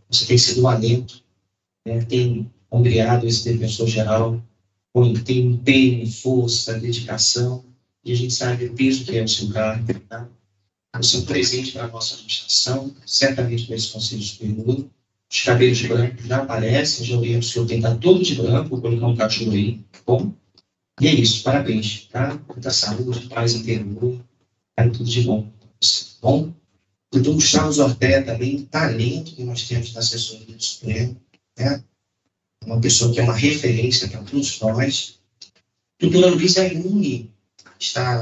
Você tem sido um alento, tem ombreado esse defensor geral, tem empenho, força, dedicação, e a gente sabe o peso que é o seu cargo, tá? Você é um presente para a nossa administração, certamente para esse Conselho Superior. Os cabelos brancos já aparecem, já oriento o senhor tem que estar todo de branco, vou colocar um cachorro aí, tá bom? E é isso, parabéns, tá? Muita saúde, paz interior, tudo de bom para você, tá bom? Doutor Gustavo Ortega também, talento que nós temos na assessoria do Supremo, né? Uma pessoa que é uma referência para todos nós. Doutora Luísa Ayuni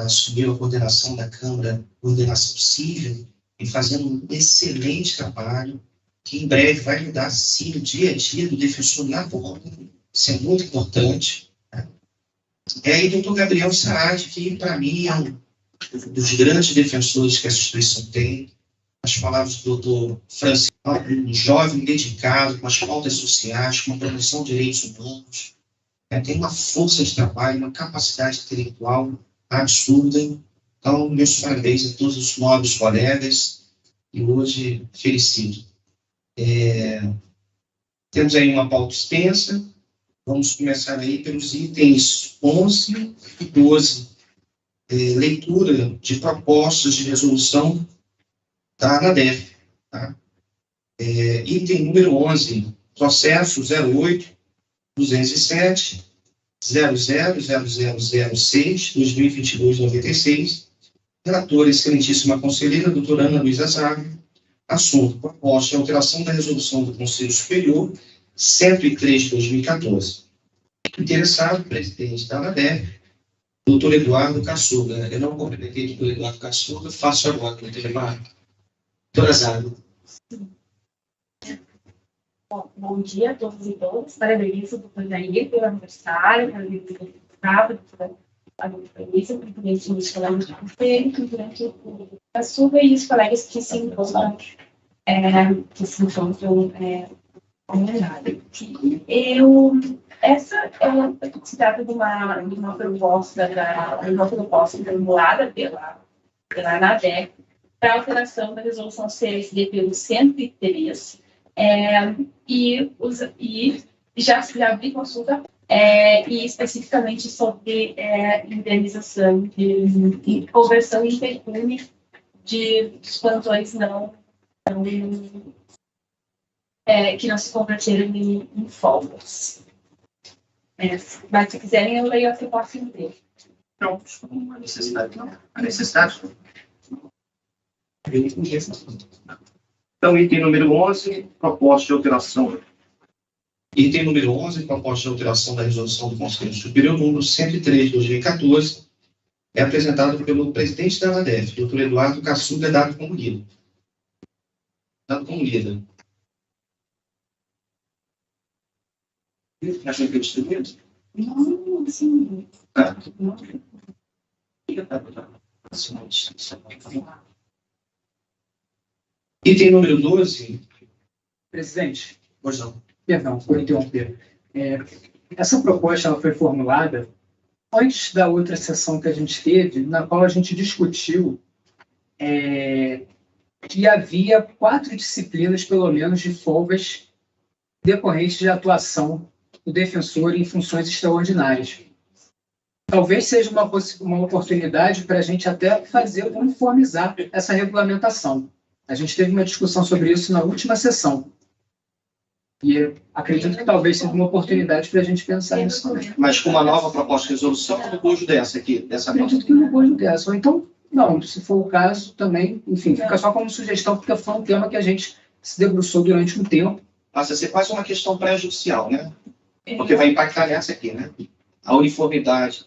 assumiu a coordenação da Câmara, coordenação civil, e fazendo um excelente trabalho, que em breve vai mudar, sim, o dia a dia do defensor na borda. Isso é muito importante. Né? E doutor Gabriel Saad, que para mim é um dos grandes defensores que essa instituição tem. As palavras do doutor Francisco, um jovem dedicado, com as pautas sociais, com a promoção de direitos humanos, tem uma força de trabalho, uma capacidade intelectual absurda. Então, meus parabéns a todos os nobres colegas, e hoje felicito. Temos aí uma pauta extensa, vamos começar aí pelos itens 11 e 12. Leitura de propostas de resolução da ANADEF. Tá? Item número 11, processo 08-207, 000006-2022-96, relatora excelentíssima conselheira, doutora Ana Luísa Zago, assunto, proposta de alteração da resolução do Conselho Superior 103 de 2014. Interessado, presidente da ANADEF, doutor Eduardo Caçuga. Eu não cumprimentei o doutor Eduardo Caçuga, faço agora, doutor Eduardo. Doutora Zago. Bom dia a todos e todas. Parabéns ao doutor Jair pelo aniversário, parabéns ao doutor Gustavo, parabéns ao presidente dos colegas do conselho, durante o Caçuga e os colegas que se encontram homenageados. Essa se trata de uma proposta formulada pela ANADEF para alteração da resolução CSD pelo 103, e já abri consulta, e especificamente sobre indenização e conversão em pecúnia dos plantões que não se converteram em folgas. Mas se quiserem, eu leio a proposta inteira. Pronto, não há necessidade, não. A necessidade. Então, item número 11, proposta de alteração. Item número 11, proposta de alteração da resolução do Conselho Superior número 103 de 2014, é apresentado pelo presidente da ANADEF, doutor Eduardo Caçuga, dado como lido. Achou que eu distribuído? Não, sim. Não. Item número 12. Presidente. Pois não. Perdão, por interromper. Essa proposta ela foi formulada antes da outra sessão que a gente teve, na qual a gente discutiu que havia 4 disciplinas, pelo menos, de folgas decorrentes de atuação do defensor em funções extraordinárias. Talvez seja uma oportunidade para a gente até uniformizar essa regulamentação. A gente teve uma discussão sobre isso na última sessão. E acredito que talvez seja uma oportunidade para a gente pensar nisso também. Mas com uma nova proposta de resolução ou no bojo dessa aqui? Acredito que no bojo dessa. Ou então, não, se for o caso, também, enfim, fica só como sugestão, porque foi um tema que a gente se debruçou durante um tempo. Passa a ser quase uma questão pré-judicial, né? Porque vai impactar nessa aqui, né? A uniformidade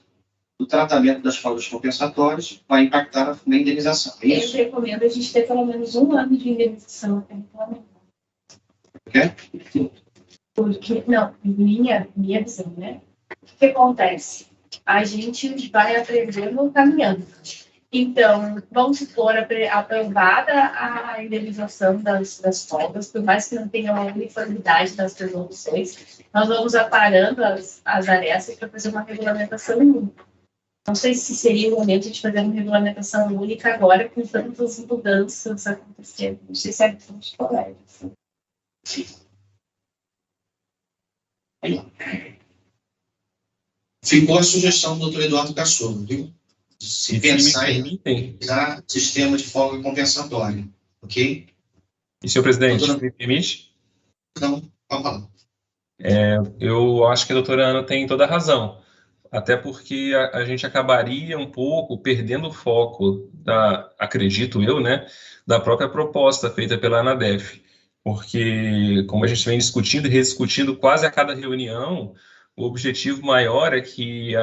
do tratamento das folgas compensatórias vai impactar na indenização. É isso? Eu recomendo a gente ter pelo menos 1 ano de indenização até regulamentar. Quer? Porque, não, minha visão, né? O que acontece? A gente vai aprendendo caminhando. Então, vamos supor, aprovada a indenização das folgas, por mais que não tenha uma uniformidade das resoluções, nós vamos aparando as arestas para fazer uma regulamentação única. Não sei se seria o momento de fazer uma regulamentação única agora, com tantas mudanças acontecendo. Não sei se é dos colegas. Ficou a sugestão do doutor Eduardo Cassolo, viu? Se pensar em usar sistema de folga compensatória, ok? E, senhor presidente, Doutora... me permite? Não, pode falar. Eu acho que a doutora Ana tem toda a razão, até porque a gente acabaria um pouco perdendo o foco, acredito eu, né, da própria proposta feita pela ANADEF, porque, como a gente vem discutindo e rediscutindo quase a cada reunião, o objetivo maior é que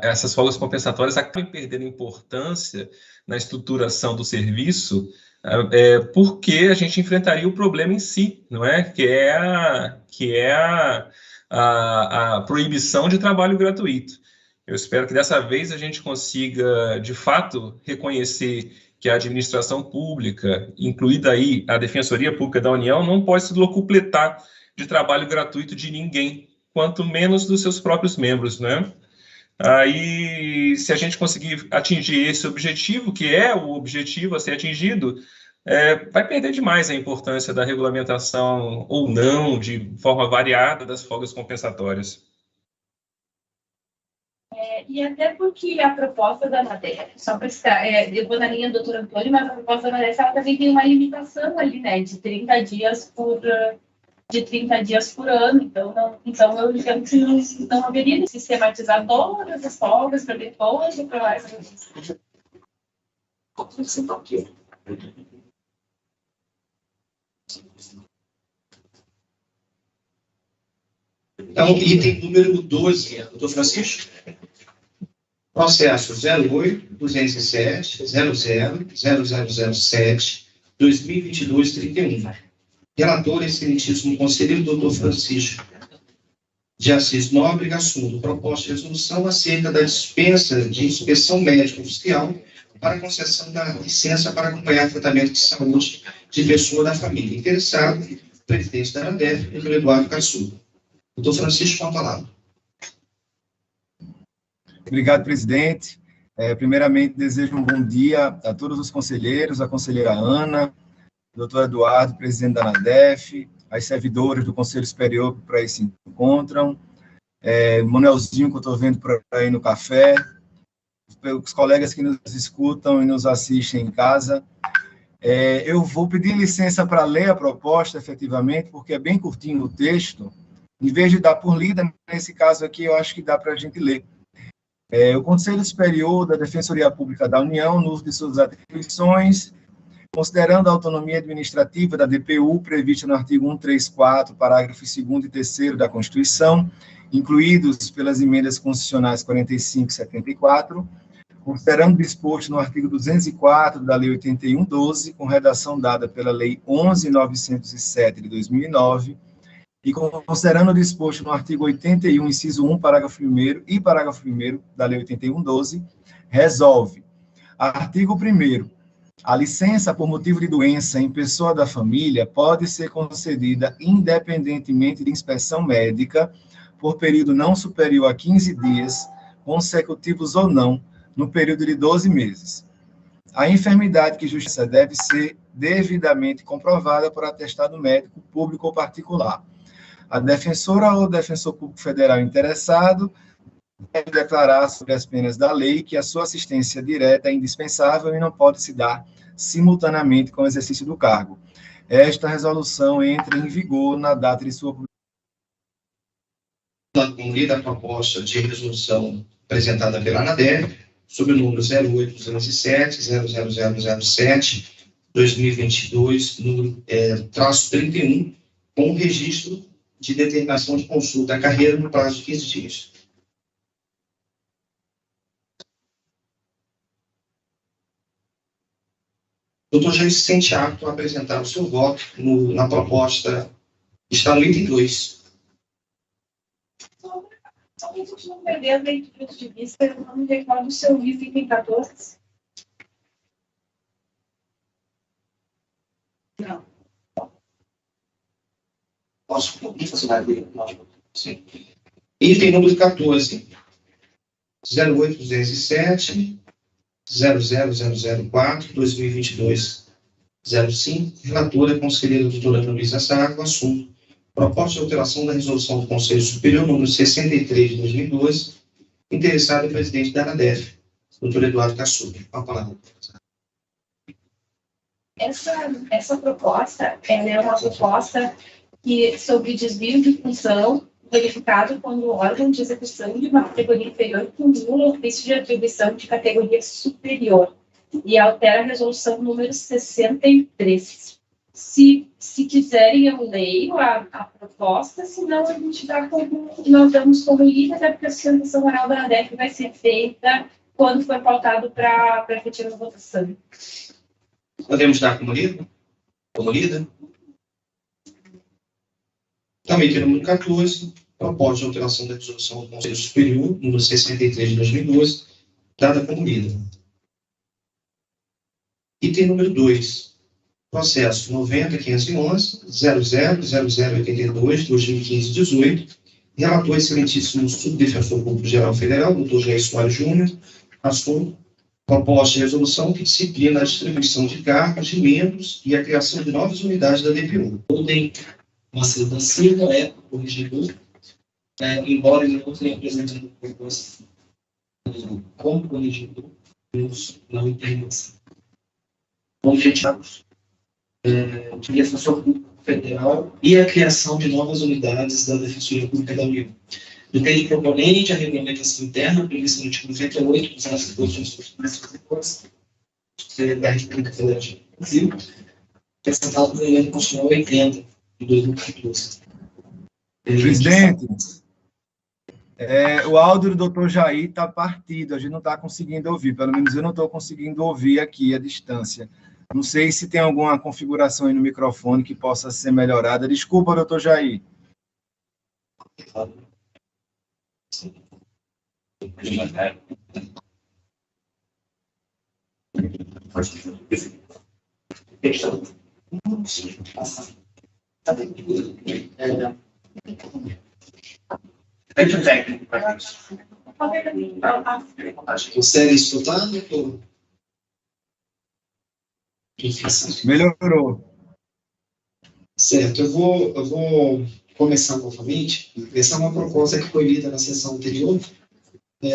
essas folgas compensatórias acabem perdendo importância na estruturação do serviço, porque a gente enfrentaria o problema em si, não é? Que é a proibição de trabalho gratuito. Eu espero que dessa vez a gente consiga, de fato, reconhecer que a administração pública, incluída aí a Defensoria Pública da União, não pode se locupletar de trabalho gratuito de ninguém, quanto menos dos seus próprios membros, né? Aí, se a gente conseguir atingir esse objetivo, que é o objetivo a ser atingido, vai perder demais a importância da regulamentação ou não, de forma variada, das folgas compensatórias. E até porque a proposta da ANADEF, só para citar, eu vou na linha do doutor Antônio, mas a proposta da ANADEF ela também tem uma limitação ali, né, de 30 dias por ano, então eu digamos que não haveria de sistematizar todas as folgas para depois e para lá. Então, item número 12, doutor Francisco. Processo 08-207-0007-2022-31. Relator, excelentíssimo conselheiro doutor Francisco de Assis Nóbrega, assunto, proposta de resolução acerca da dispensa de inspeção médica oficial para concessão da licença para acompanhar tratamento de saúde de pessoa da família. Interessado, presidente da ANADEF, doutor Eduardo Cassolo. Doutor Francisco, com a palavra. Obrigado, presidente. Primeiramente, desejo um bom dia a todos os conselheiros, a conselheira Ana, o doutor Eduardo, presidente da ANADEF, as servidoras do Conselho Superior que por aí se encontram, Manuelzinho, que eu estou vendo por aí no café, os colegas que nos escutam e nos assistem em casa. Eu vou pedir licença para ler a proposta, efetivamente, porque é bem curtinho o texto. Em vez de dar por lida, nesse caso aqui, eu acho que dá para a gente ler. O Conselho Superior da Defensoria Pública da União, no uso de suas atribuições, considerando a autonomia administrativa da DPU, prevista no artigo 134, parágrafos 2º e 3º da Constituição, incluídos pelas emendas constitucionais 45 e 74, considerando o disposto no artigo 204 da Lei 81/12, com redação dada pela Lei 11.907 de 2009, e considerando o disposto no artigo 81, inciso 1, parágrafo 1º e parágrafo 1º da Lei 81/12, resolve. Artigo 1º. A licença por motivo de doença em pessoa da família pode ser concedida independentemente de inspeção médica por período não superior a 15 dias, consecutivos ou não, no período de 12 meses. A enfermidade que justifica deve ser devidamente comprovada por atestado médico, público ou particular. A defensora ou defensor público federal interessado deve declarar sobre as penas da lei que a sua assistência direta é indispensável e não pode se dar simultaneamente com o exercício do cargo. Esta resolução entra em vigor na data de sua publicação. Da proposta de resolução apresentada pela ANADEF, sob o número 08-207-00007-2022, número traço 31, com registro de determinação de consulta à carreira no prazo de 15 dias. O doutor já se sente apto a apresentar o seu voto na proposta que está no item 2. Só para a gente não perder as leituras de vista, eu não me recordo do seu item 14. Não. Posso funcionar? Sim. Item número 14. 08-207-00004-2022. 05, relatora, conselheira doutora Ana Luísa Sarro, assunto: proposta de alteração da resolução do Conselho Superior número 63 de 2012, interessado o presidente da ANADEF, doutor Eduardo Caçulla. Com a palavra. Essa proposta, ela é uma proposta sobre desvio de função verificado quando o órgão de execução de uma categoria inferior cumula ofício de atribuição de categoria superior e altera a resolução número 63. Se quiserem, eu leio a proposta, senão a gente nós damos como lida, até porque a sustentação oral da ANADEF vai ser feita quando for pautado para efetiva votação. Podemos dar como lida? Como lida? Então, item número 14, proposta de alteração da resolução do Conselho Superior, número 63 de 2012, dada como lida. Item número 2, processo 90.511.00.0082.2015-18, relator excelentíssimo subdefensor público geral federal, Dr. Jair Soares Júnior, assunto: proposta de resolução que disciplina a distribuição de cargos de membros e a criação de novas unidades da DPU. Ontem, Marcelo da Silva é corregedor, embora ele não tenha apresentado proposta como corregedor, não entendemos objetivos de defensor público federal e a criação de novas unidades da Defensoria Pública da União. Entende proponente a regulamentação interna prevista no artigo 98 dos atos de posições constitucionais da República Federal do Brasil, apresentado pela Lei Constitucional 80 de 2014. Presidente, o áudio do Dr. Jair está partido, a gente não está conseguindo ouvir, pelo menos eu não estou conseguindo ouvir aqui à distância. Não sei se tem alguma configuração aí no microfone que possa ser melhorada. Desculpa, doutor Jair. Consegue escutar, doutor? Melhorou. Certo, eu vou começar novamente. Essa é uma proposta que foi lida na sessão anterior.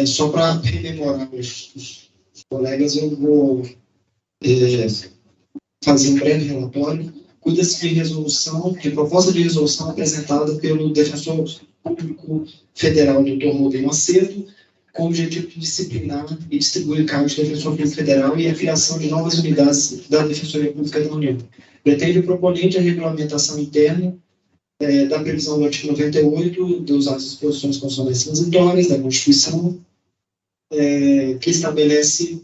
Só para rememorar os colegas, eu vou fazer um breve relatório. Cuida-se de proposta de resolução apresentada pelo defensor público federal, Dr. Rubem Macedo, com o objetivo de disciplinar e distribuir cargos de defensor público federal e a criação de novas unidades da Defensoria Pública da União. Pretende o proponente a regulamentação interna da previsão do artigo 98 dos atos e disposições constitucionais transitórias da Constituição, que estabelece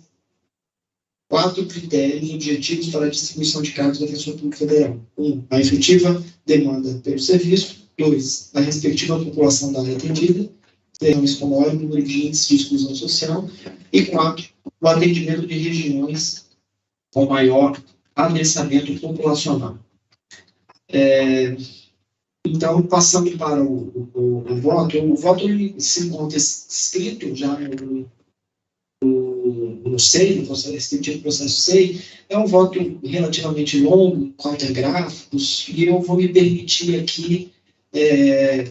4 critérios objetivos para a distribuição de cargos de defensor público federal. 1. A efetiva demanda pelo serviço. 2. A respectiva população da área atendida, termos com maior número de índices de exclusão social. E 4. O atendimento de regiões com maior adensamento populacional. Então, passando para o voto ele se encontra escrito já no SEI, no processo restritivo do processo SEI. É um voto relativamente longo, com gráficos, e eu vou me permitir aqui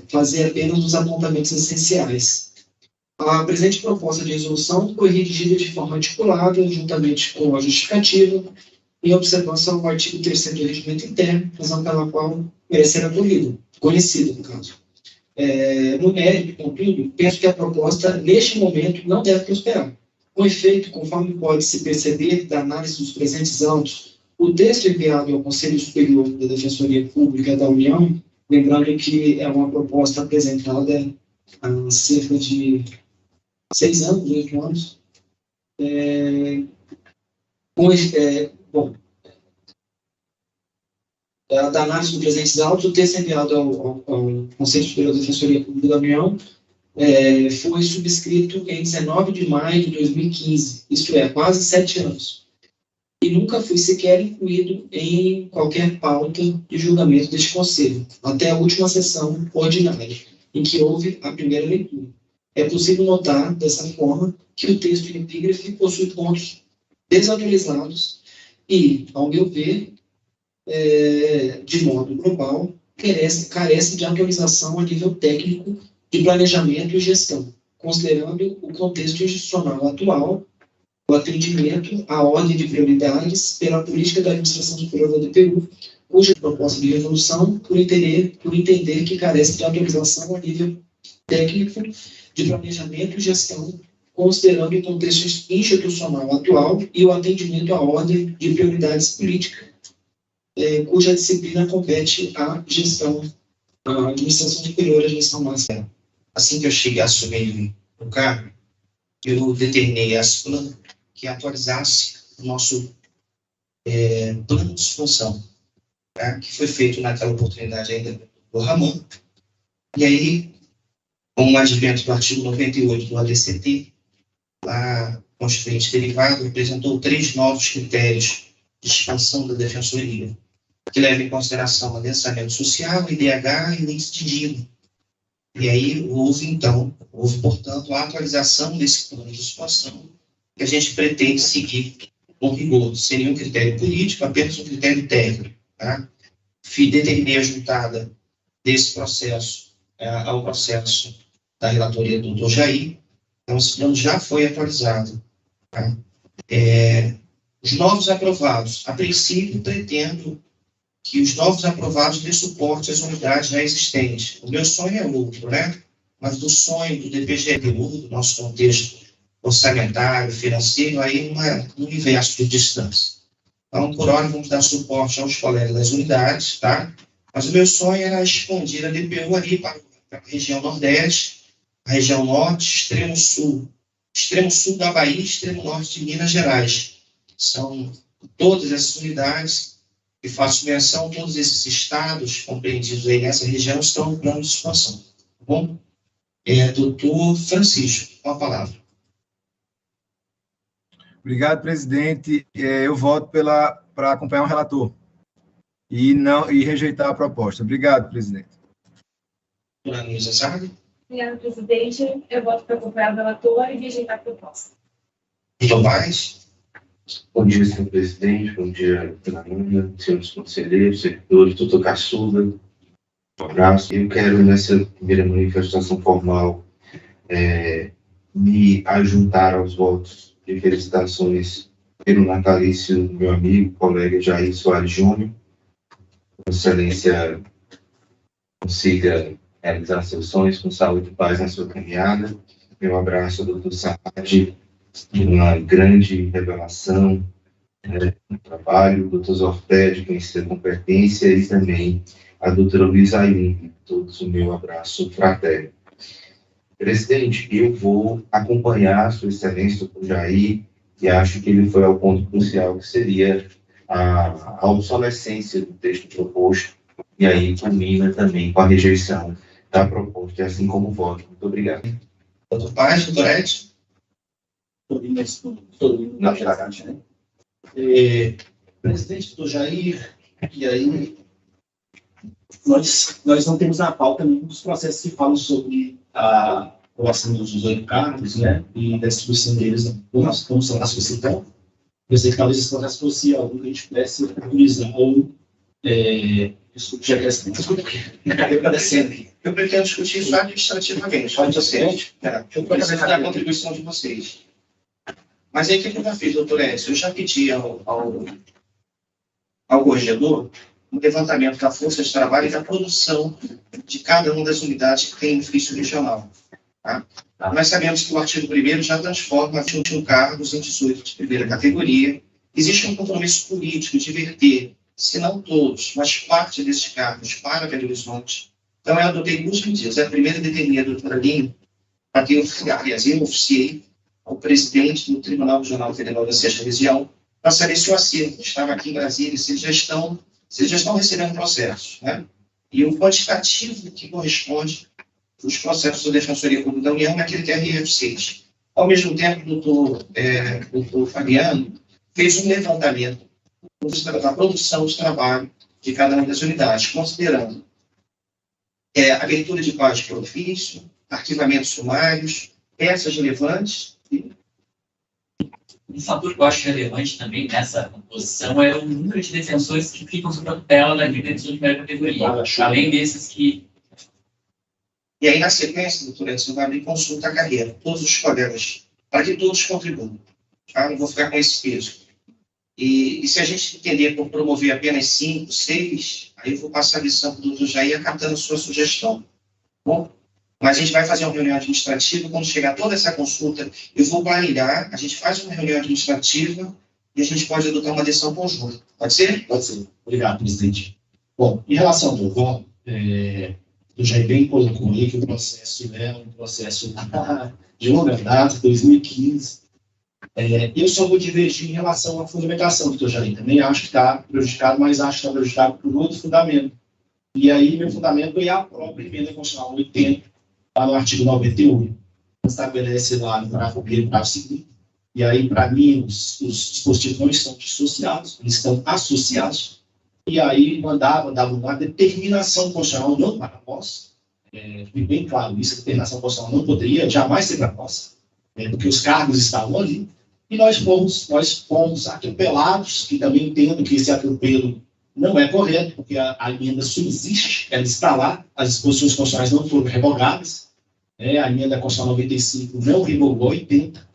fazer apenas os apontamentos essenciais. A presente proposta de resolução foi redigida de forma articulada, juntamente com a justificativa, em observância ao artigo 3º do Regimento Interno, razão pela qual merece ser conhecida, no caso. No mérito, contudo, penso que a proposta, neste momento, não deve prosperar. Com efeito, conforme pode-se perceber da análise dos presentes autos, o texto enviado ao Conselho Superior da Defensoria Pública da União, lembrando que é uma proposta apresentada há cerca de 6 anos, 8 anos, da análise dos presentes autos, o texto enviado ao Conselho Superior da Defensoria Pública da União foi subscrito em 19 de maio de 2015, isto é, quase 7 anos, e nunca foi sequer incluído em qualquer pauta de julgamento deste Conselho, até a última sessão ordinária, em que houve a primeira leitura. É possível notar, dessa forma, que o texto em epígrafe possui pontos desatualizados e, ao meu ver, de modo global, carece de atualização a nível técnico de planejamento e gestão, considerando o contexto institucional atual, o atendimento à ordem de prioridades pela política da administração superior da DPU, cuja proposta de resolução, por entender que carece de atualização a nível técnico de planejamento e gestão, considerando o contexto institucional atual e o atendimento à ordem de prioridades políticas, cuja disciplina compete à gestão, à administração superior à gestão máxima. Assim que eu cheguei a assumir o cargo, eu determinei a SPLAN que atualizasse o nosso plano de função, tá? Que foi feito naquela oportunidade ainda do Ramon. E aí, com o advento do artigo 98 do ADCT, a Constituinte Derivado apresentou 3 novos critérios de expansão da Defensoria, que levam em consideração o adensamento social, IDH e índice de Gini. E aí houve, portanto, a atualização desse plano de expansão que a gente pretende seguir com rigor. Sem nenhum critério político, apenas um critério técnico. Tá? Determinei a juntada desse processo ao processo da relatoria do Dr. Jair. Então, esse plano já foi atualizado. Tá? Os novos aprovados, a princípio, pretendo que os novos aprovados dêem suporte às unidades já existentes. O meu sonho é outro, né? Mas do sonho do DPGDU, do nosso contexto orçamentário, financeiro, aí um universo de distância. Então, por hora, vamos dar suporte aos colegas das unidades, tá? Mas o meu sonho era expandir a DPU ali para a região Nordeste, a região Norte, extremo Sul da Bahia e extremo Norte de Minas Gerais. São todas essas unidades que faço menção, todos esses estados compreendidos aí nessa região estão no plano de expansão. Tá bom? Doutor Francisco, com a palavra. Obrigado, presidente. Eu voto para acompanhar o relator e rejeitar a proposta. Obrigado, presidente. Doutora Luísa Sardi. Obrigada, presidente. Eu voto para acompanhar o relator e rejeitar a proposta. Doutor Paes. Bom dia, senhor presidente. Bom dia, doutora Ana, senhores conselheiros, servidores, doutor Caçuda. Um abraço. Eu quero, nessa primeira manifestação formal, me ajuntar aos votos de felicitações pelo natalício do meu amigo, colega Jair Soares Júnior. Excelência consiga realizar seus sonhos com saúde e paz na sua caminhada. Meu abraço ao doutor Saad, de uma grande revelação no trabalho, o doutor Zorfé, de conhecer a competência, e também a doutora Luísa Ayun, todos o meu abraço fraterno. Presidente, eu vou acompanhar a sua excelência, doutor Jair, e acho que ele foi ao ponto crucial, que seria a obsolescência do texto proposto, e aí culmina também com a rejeição da proposta, assim como o voto. Muito obrigado. Doutor Paes, doutor Edson. Na verdade, né? Presidente, doutor Jair, e aí nós não temos na pauta nenhum dos processos que falam sobre a aprovação dos 18 cargos, né, e da distribuição deles, como são na sociedade. Eu sei que talvez esse processo fosse algo que a gente pudesse utilizar ou desculpe, já Eu pretendo discutir isso administrativamente. Pode ser? Eu preciso da contribuição de vocês. Mas aí o que eu já fiz, doutor Edson? Eu já pedi ao corregedor um levantamento da força de trabalho e da produção de cada uma das unidades que tem ofício regional. Tá? Nós sabemos que o artigo 1º já transforma 21 cargos em 18 de primeira categoria. Existe um compromisso político de verter, se não todos, mas parte desses cargos para Belo Horizonte. Então, eu adotei duas medidas. A primeira determina a doutora Lima, para quem eu oficiei ao presidente do Tribunal Regional Federal da 6ª Região, para saber se o acervo estava aqui em Brasília, se eles já estão recebendo processos, né? E o quantitativo que corresponde aos processos da Defensoria Pública da União é aquele que é RF6. Ao mesmo tempo, o doutor Fabiano fez um levantamento da produção de trabalho de cada uma das unidades, considerando abertura de páginas por ofício, arquivamentos sumários, peças relevantes, Um fator que eu acho relevante também nessa composição é o número de defensores que ficam sob a tutela daquele defensor de primeira categoria, além desses que... E aí, na sequência, doutor Edson, vai abrir consulta à carreira, todos os colegas, para que todos contribuam. Tá? Não vou ficar com esse peso. E se a gente entender por promover apenas 5, 6, aí eu vou passar a lição para o doutor Jair acatando a sua sugestão. Bom? Mas a gente vai fazer uma reunião administrativa, quando chegar toda essa consulta, eu vou planilhar, a gente faz uma reunião administrativa e a gente pode adotar uma decisão conjunta. Pode ser? Pode ser. Obrigado, presidente. Bom, em relação ao voto, o Jair bem colocou aí que o processo é um processo de longa data, 2015. Eu só vou divergir em relação à fundamentação, doutor Jair. Também acho que está prejudicado, mas acho que está prejudicado por outro fundamento. E aí, meu fundamento é a própria emenda constitucional 80, lá no artigo 98, estabelece lá no parágrafo 1º e parágrafo 2º, e aí, para mim, os dispositivos não estão dissociados, eles estão associados, e aí mandava uma determinação constitucional não para nós, fique bem claro isso, a determinação constitucional não poderia jamais ser para nós, porque os cargos estavam ali, e nós fomos atropelados, que também entendo que esse atropelo não é correto, porque a emenda subsiste, ela está lá, as disposições constitucionais não foram revogadas, a emenda constitucional 95 não revogou 80,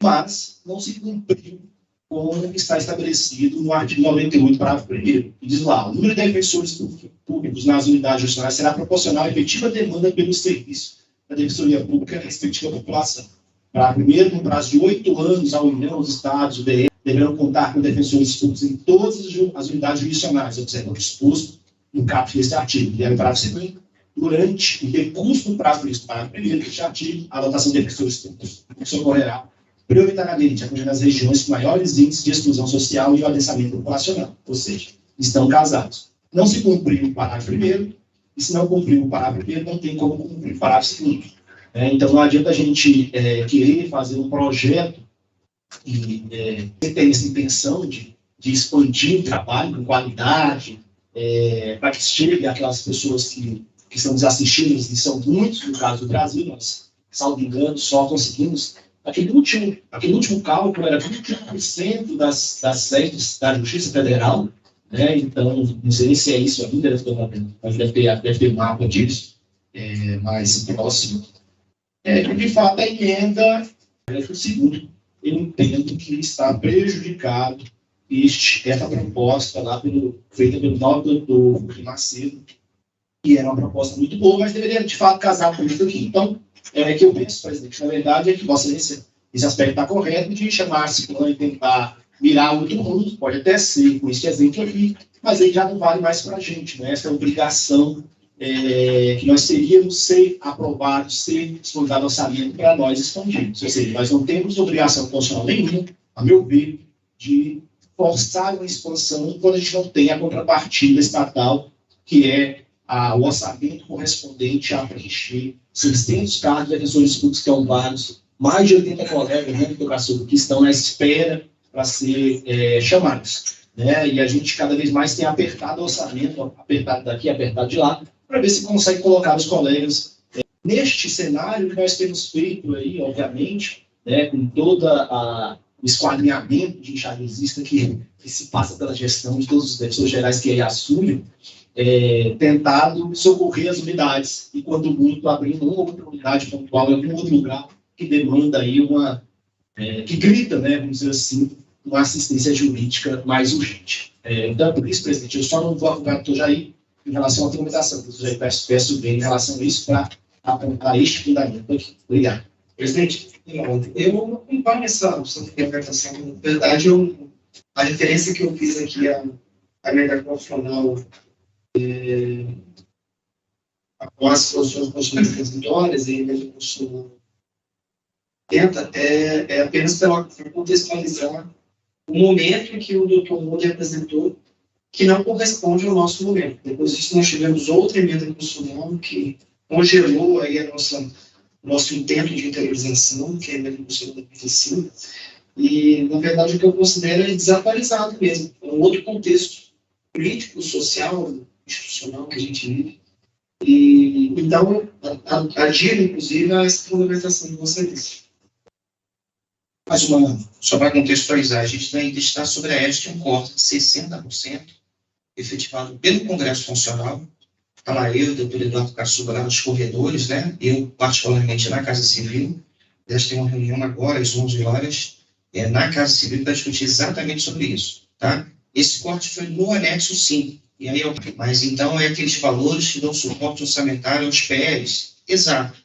mas não se cumpriu com o que está estabelecido no artigo 98, parágrafo 1º, que diz lá, o número de defensores públicos nas unidades judicionais será proporcional à efetiva demanda pelo serviço da defensoria pública respectiva à população. Para primeiro, no prazo de 8 anos, a União, os Estados, o BR, deverão contar com defensores públicos em todas as unidades judicionais, observando o disposto no caput deste artigo. E aí, parágrafo 2º, durante o decurso do prazo previsto no parágrafo 1º deste artigo, a dotação de defensores públicos ocorrerá prioritariamente abrangendo as regiões com maiores índices de exclusão social e o adensamento populacional, ou seja, estão casados. Não se cumpriu o parágrafo 1º, e se não cumpriu o parágrafo 1º, não tem como cumprir o parágrafo 2º. Então, não adianta a gente querer fazer um projeto e ter essa intenção de expandir o trabalho com qualidade, para que chegue àquelas pessoas que são desassistidas, e são muitos no caso do Brasil, nós, salvo engano, só conseguimos. Aquele último cálculo era 21% das sedes da Justiça Federal, então, não sei se é isso ainda, mas deve ter mapa disso, mais próximo. De fato, a emenda, o segundo, eu entendo que está prejudicado essa proposta lá feita pelo nobre doutor Macedo, que era uma proposta muito boa, mas deveria, de fato, casar com isso aqui. Então, que eu penso, presidente, na verdade, é que Vossa Excelência, esse aspecto está correto, de chamar-se e tentar mirar outro mundo, pode até ser com esse exemplo aqui, mas ele já não vale mais para a gente, essa obrigação que nós teríamos ser aprovados, ser disponibilizado orçamento para nós expandirmos. Ou seja, nós não temos obrigação constitucional nenhuma, a meu ver, de forçar uma expansão quando a gente não tem a contrapartida estatal, que é o orçamento correspondente a preencher 600 cargos de defensores públicos que são vários, mais de 80 colegas do educação que estão na espera para ser chamados. E a gente cada vez mais tem apertado o orçamento, apertado daqui, apertado de lá, para ver se consegue colocar os colegas neste cenário que nós temos feito aí, obviamente, com todo o esquadrinhamento de enxadrezista que se passa pela gestão de todos os defensores gerais que aí assumem, tentado socorrer as unidades, e quando muito abrindo uma outra unidade pontual em algum outro lugar que demanda aí que grita, vamos dizer assim, uma assistência jurídica mais urgente. Então, por isso, presidente, eu só não vou apoiar o doutor Jair em relação à tramitação, o doutor Jair peço bem em relação a isso para apontar este fundamento aqui. Obrigado. Presidente, eu não acompanho essa interpretação. Na verdade, a referência que eu fiz aqui à emenda constitucional após as soluções constitucionais transitórias e a emenda constitucional é apenas para contextualizar o momento em que o doutor Moura apresentou, que não corresponde ao nosso momento. Depois disso, nós tivemos outra emenda constitucional que congelou aí nosso intento de interiorização, que é a emenda constitucional da 25, e, na verdade, o que eu considero é desatualizado mesmo. É um outro contexto político, social, institucional que a gente vive. E, então, adiro, inclusive, a essa fundamentação de vocês. Só para contextualizar, a gente ainda está sobre a égide de um corte de 60% efetivado pelo Congresso Constitucional. Está lá eu, o doutor Eduardo Caçuba, lá nos corredores, né? Eu, particularmente, na Casa Civil. Nós temos uma reunião agora, às 11 horas, na Casa Civil, para discutir exatamente sobre isso, tá? Esse corte foi no anexo 5. E aí, mas então é aqueles valores que dão suporte orçamentário aos PLs. Exato,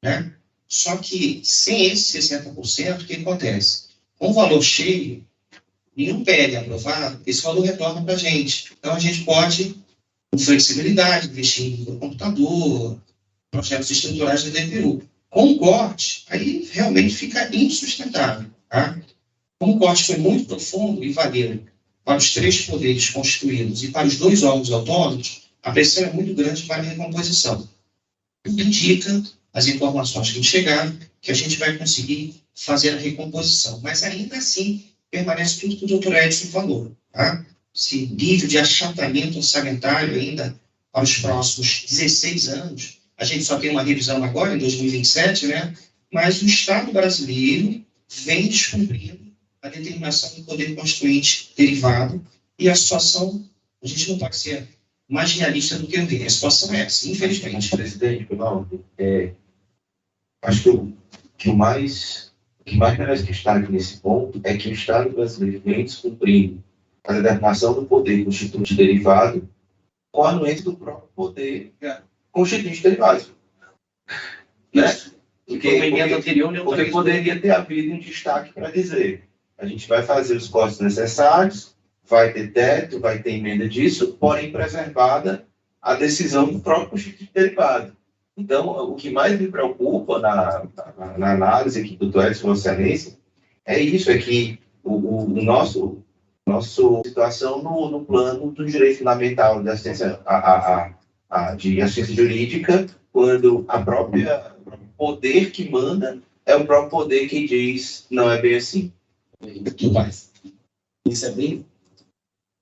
né? Só que, sem esse 60%, o que acontece? Com o valor cheio, nenhum PL aprovado, esse valor retorna para a gente. Então, a gente pode, com flexibilidade, investir no computador, projetos estruturais da DPU. Com o corte, aí realmente fica insustentável. Tá? Como o corte foi muito profundo e valeu para os 3 poderes constituídos e para os 2 órgãos autônomos, a pressão é muito grande para a recomposição. Indica as informações que chegaram, que a gente vai conseguir fazer a recomposição. Mas ainda assim, permanece tudo que o doutor Edson falou. Tá? Esse nível de achatamento orçamentário ainda para os próximos 16 anos, a gente só tem uma revisão agora, em 2027, né? Mas o Estado brasileiro vem descumprindo a determinação do poder constituinte derivado e a situação, a gente não pode ser mais realista do que eu vi. A situação é essa, infelizmente. Presidente, acho que o que mais merece destaque nesse ponto é que o Estado brasileiro vem descumprindo a determinação do poder constituinte derivado com a anuência do próprio poder constituinte derivado. Né? Porque poderia ter havido um destaque para dizer: a gente vai fazer os cortes necessários, vai ter teto, vai ter emenda disso, porém preservada a decisão do próprio constituinte derivado. Então, o que mais me preocupa na análise aqui do doutor Edson Excelência é isso, é que o nosso situação no plano do direito fundamental da assistência, de assistência jurídica, quando o poder que manda é o próprio poder que diz não é bem assim. Isso é bem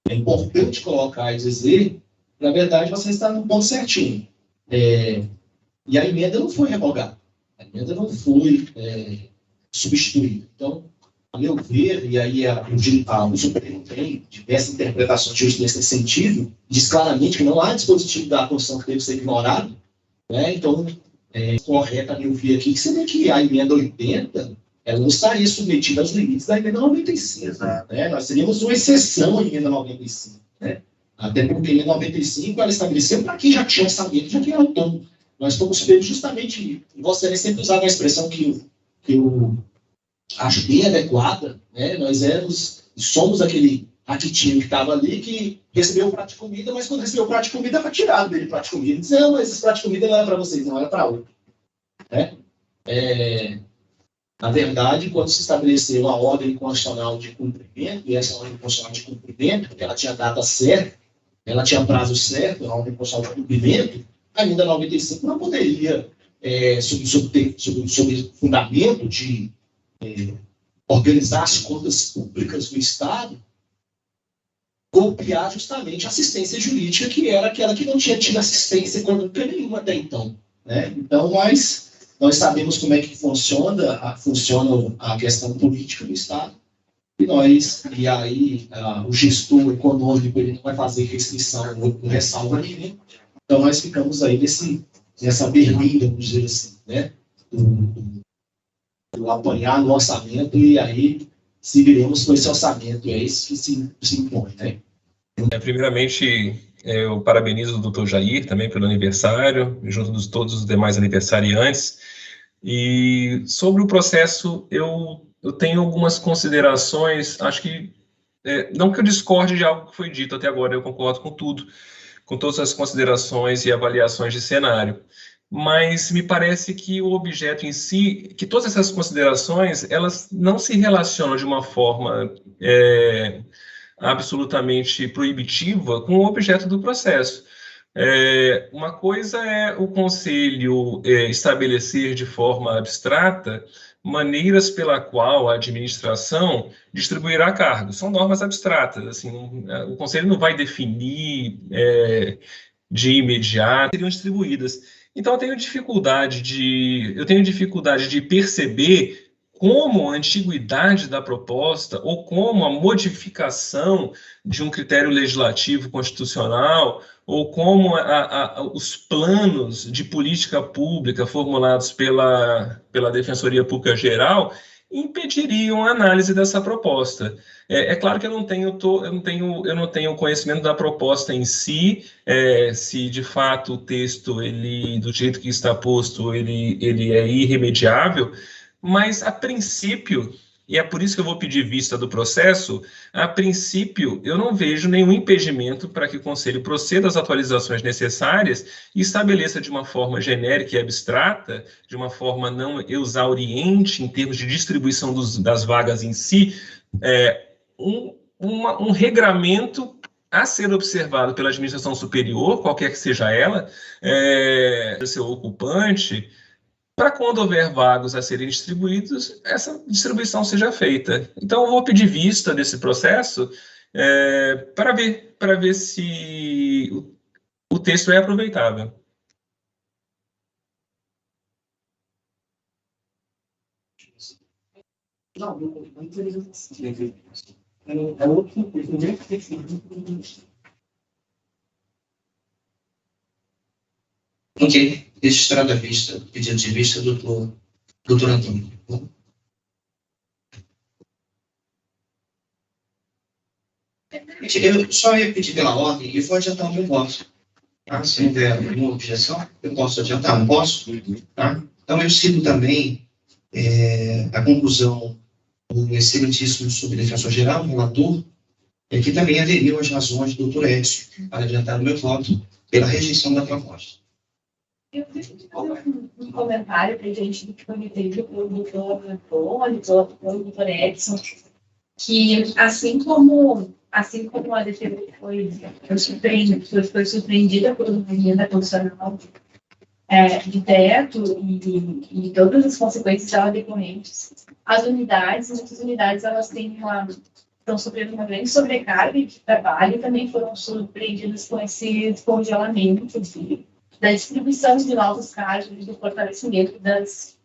importante colocar e dizer, na verdade, você está no ponto certinho. E a emenda não foi revogada, a emenda não foi substituída. Então, a meu ver, e aí o Supremo tem diversas interpretações justas nesse sentido, diz claramente que não há dispositivo da Constituição que deve ser ignorado, né? Então, é correto a meu ver aqui que seria que a emenda 80 ela não estaria submetida aos limites da emenda 95. Né? Nós teríamos uma exceção à emenda 95. Né? Até porque a emenda 95 ela estabeleceu para quem já tinha orçamento, já tinha autônomo. Nós estamos vendo justamente, e Vossa Excelência sempre usava uma expressão que eu acho bem adequada, né? Nós somos aquele raquitinho que estava ali, que recebeu o prato de comida, mas quando recebeu o prato de comida, foi tirado dele o prato de comida. Diz, não, mas esse prato de comida não era para vocês, não, era para outro. Né? Na verdade, quando se estabeleceu a ordem constitucional de cumprimento, e essa ordem constitucional de cumprimento, porque ela tinha data certa, ela tinha prazo certo, a ordem constitucional de cumprimento, a emenda 95 não poderia, sob fundamento de organizar as contas públicas do Estado, copiar justamente a assistência jurídica, que era aquela que não tinha tido assistência econômica nenhuma até então. Né? Então, nós sabemos como é que funciona a questão política do Estado, e aí o gestor econômico ele não vai fazer restrição ou ressalva nenhuma. Então, nós ficamos aí nessa berlinda, vamos dizer assim, né? Do apanhar no orçamento, e aí seguiremos com esse orçamento, é isso que se impõe, né? Primeiramente, eu parabenizo o doutor Jair também pelo aniversário, junto de todos os demais aniversariantes. E sobre o processo, eu tenho algumas considerações, acho que, não que eu discorde de algo que foi dito até agora, eu concordo com tudo, com todas as considerações e avaliações de cenário. Mas me parece que o objeto em si, que todas essas considerações, elas não se relacionam de uma forma absolutamente proibitiva com o objeto do processo. Uma coisa é o Conselho estabelecer de forma abstrata maneiras pela qual a administração distribuirá cargos. São normas abstratas. Assim, o Conselho não vai definir de imediato, seriam distribuídas. Então, eu tenho dificuldade de perceber como a antiguidade da proposta ou como a modificação de um critério legislativo constitucional ou como os planos de política pública formulados pela Defensoria Pública Geral impediriam a análise dessa proposta. É claro que eu não tenho conhecimento da proposta em si, se de fato o texto, do jeito que está posto, ele é irremediável, mas a princípio, e é por isso que eu vou pedir vista do processo, a princípio eu não vejo nenhum impedimento para que o Conselho proceda às atualizações necessárias e estabeleça de uma forma genérica e abstrata, de uma forma não exauriente em termos de distribuição das vagas em si, um regramento a ser observado pela administração superior, qualquer que seja ela, seu ocupante, para quando houver vagos a serem distribuídos, essa distribuição seja feita. Então, eu vou pedir vista desse processo para ver se o texto é aproveitável. Não, não é outro. Ok, registrado a vista, pedido de vista do doutor Antônio. Eu só ia pedir pela ordem e vou adiantar o meu voto. Tá? Se não houver nenhuma objeção, eu posso adiantar, não posso? Tá? Então, eu sigo também a conclusão do excelentíssimo subdefensor-geral, relator, que também aderiu às razões do doutor Edson para adiantar o meu voto pela rejeição da proposta. Eu queria fazer um comentário para a gente do que foi referido pelo doutor Antônio, pelo doutor Edson, que assim como a defesa foi surpreendida por uma emenda constitucional de teto e todas as consequências dela decorrentes, muitas unidades, elas estão sofrendo uma grande sobrecarga de trabalho e também foram surpreendidas com esse congelamento da distribuição de novos cargos, do fortalecimento das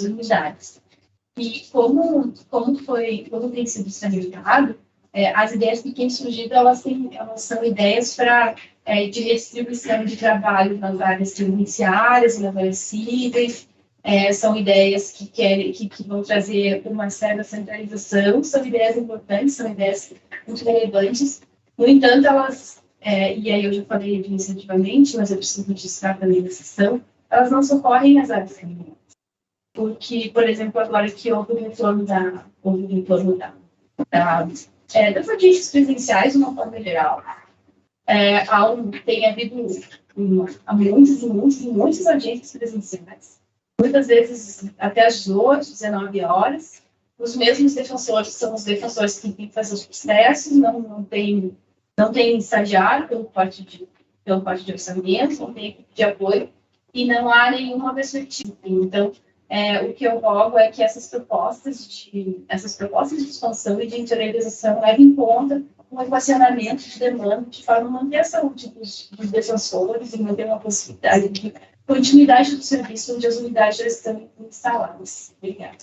unidades. E como tem sido salientado, as ideias que têm surgido, elas são ideias de redistribuição de trabalho nas áreas judiciárias, nas áreas cíveis, são ideias que vão trazer uma certa centralização, são ideias importantes, são ideias muito relevantes. No entanto, elas e aí eu já falei iniciativamente, mas eu preciso registrar também na sessão, elas não socorrem as áreas criminais. Porque, por exemplo, agora que houve o retorno das audiências presenciais de uma forma geral, tem havido muitas audiências presenciais, muitas vezes até às 18, 19 horas. Os mesmos defensores são os defensores que têm que fazer os processos, não tem estagiário pelo parte de orçamento, não tem equipe de apoio, e não há nenhuma perspectiva. Então, o que eu rogo é que essas propostas de expansão e de interiorização levem em conta um equacionamento de demanda, de forma a manter a saúde dos defensores e manter uma possibilidade de continuidade do serviço onde as unidades já estão instaladas. Obrigada.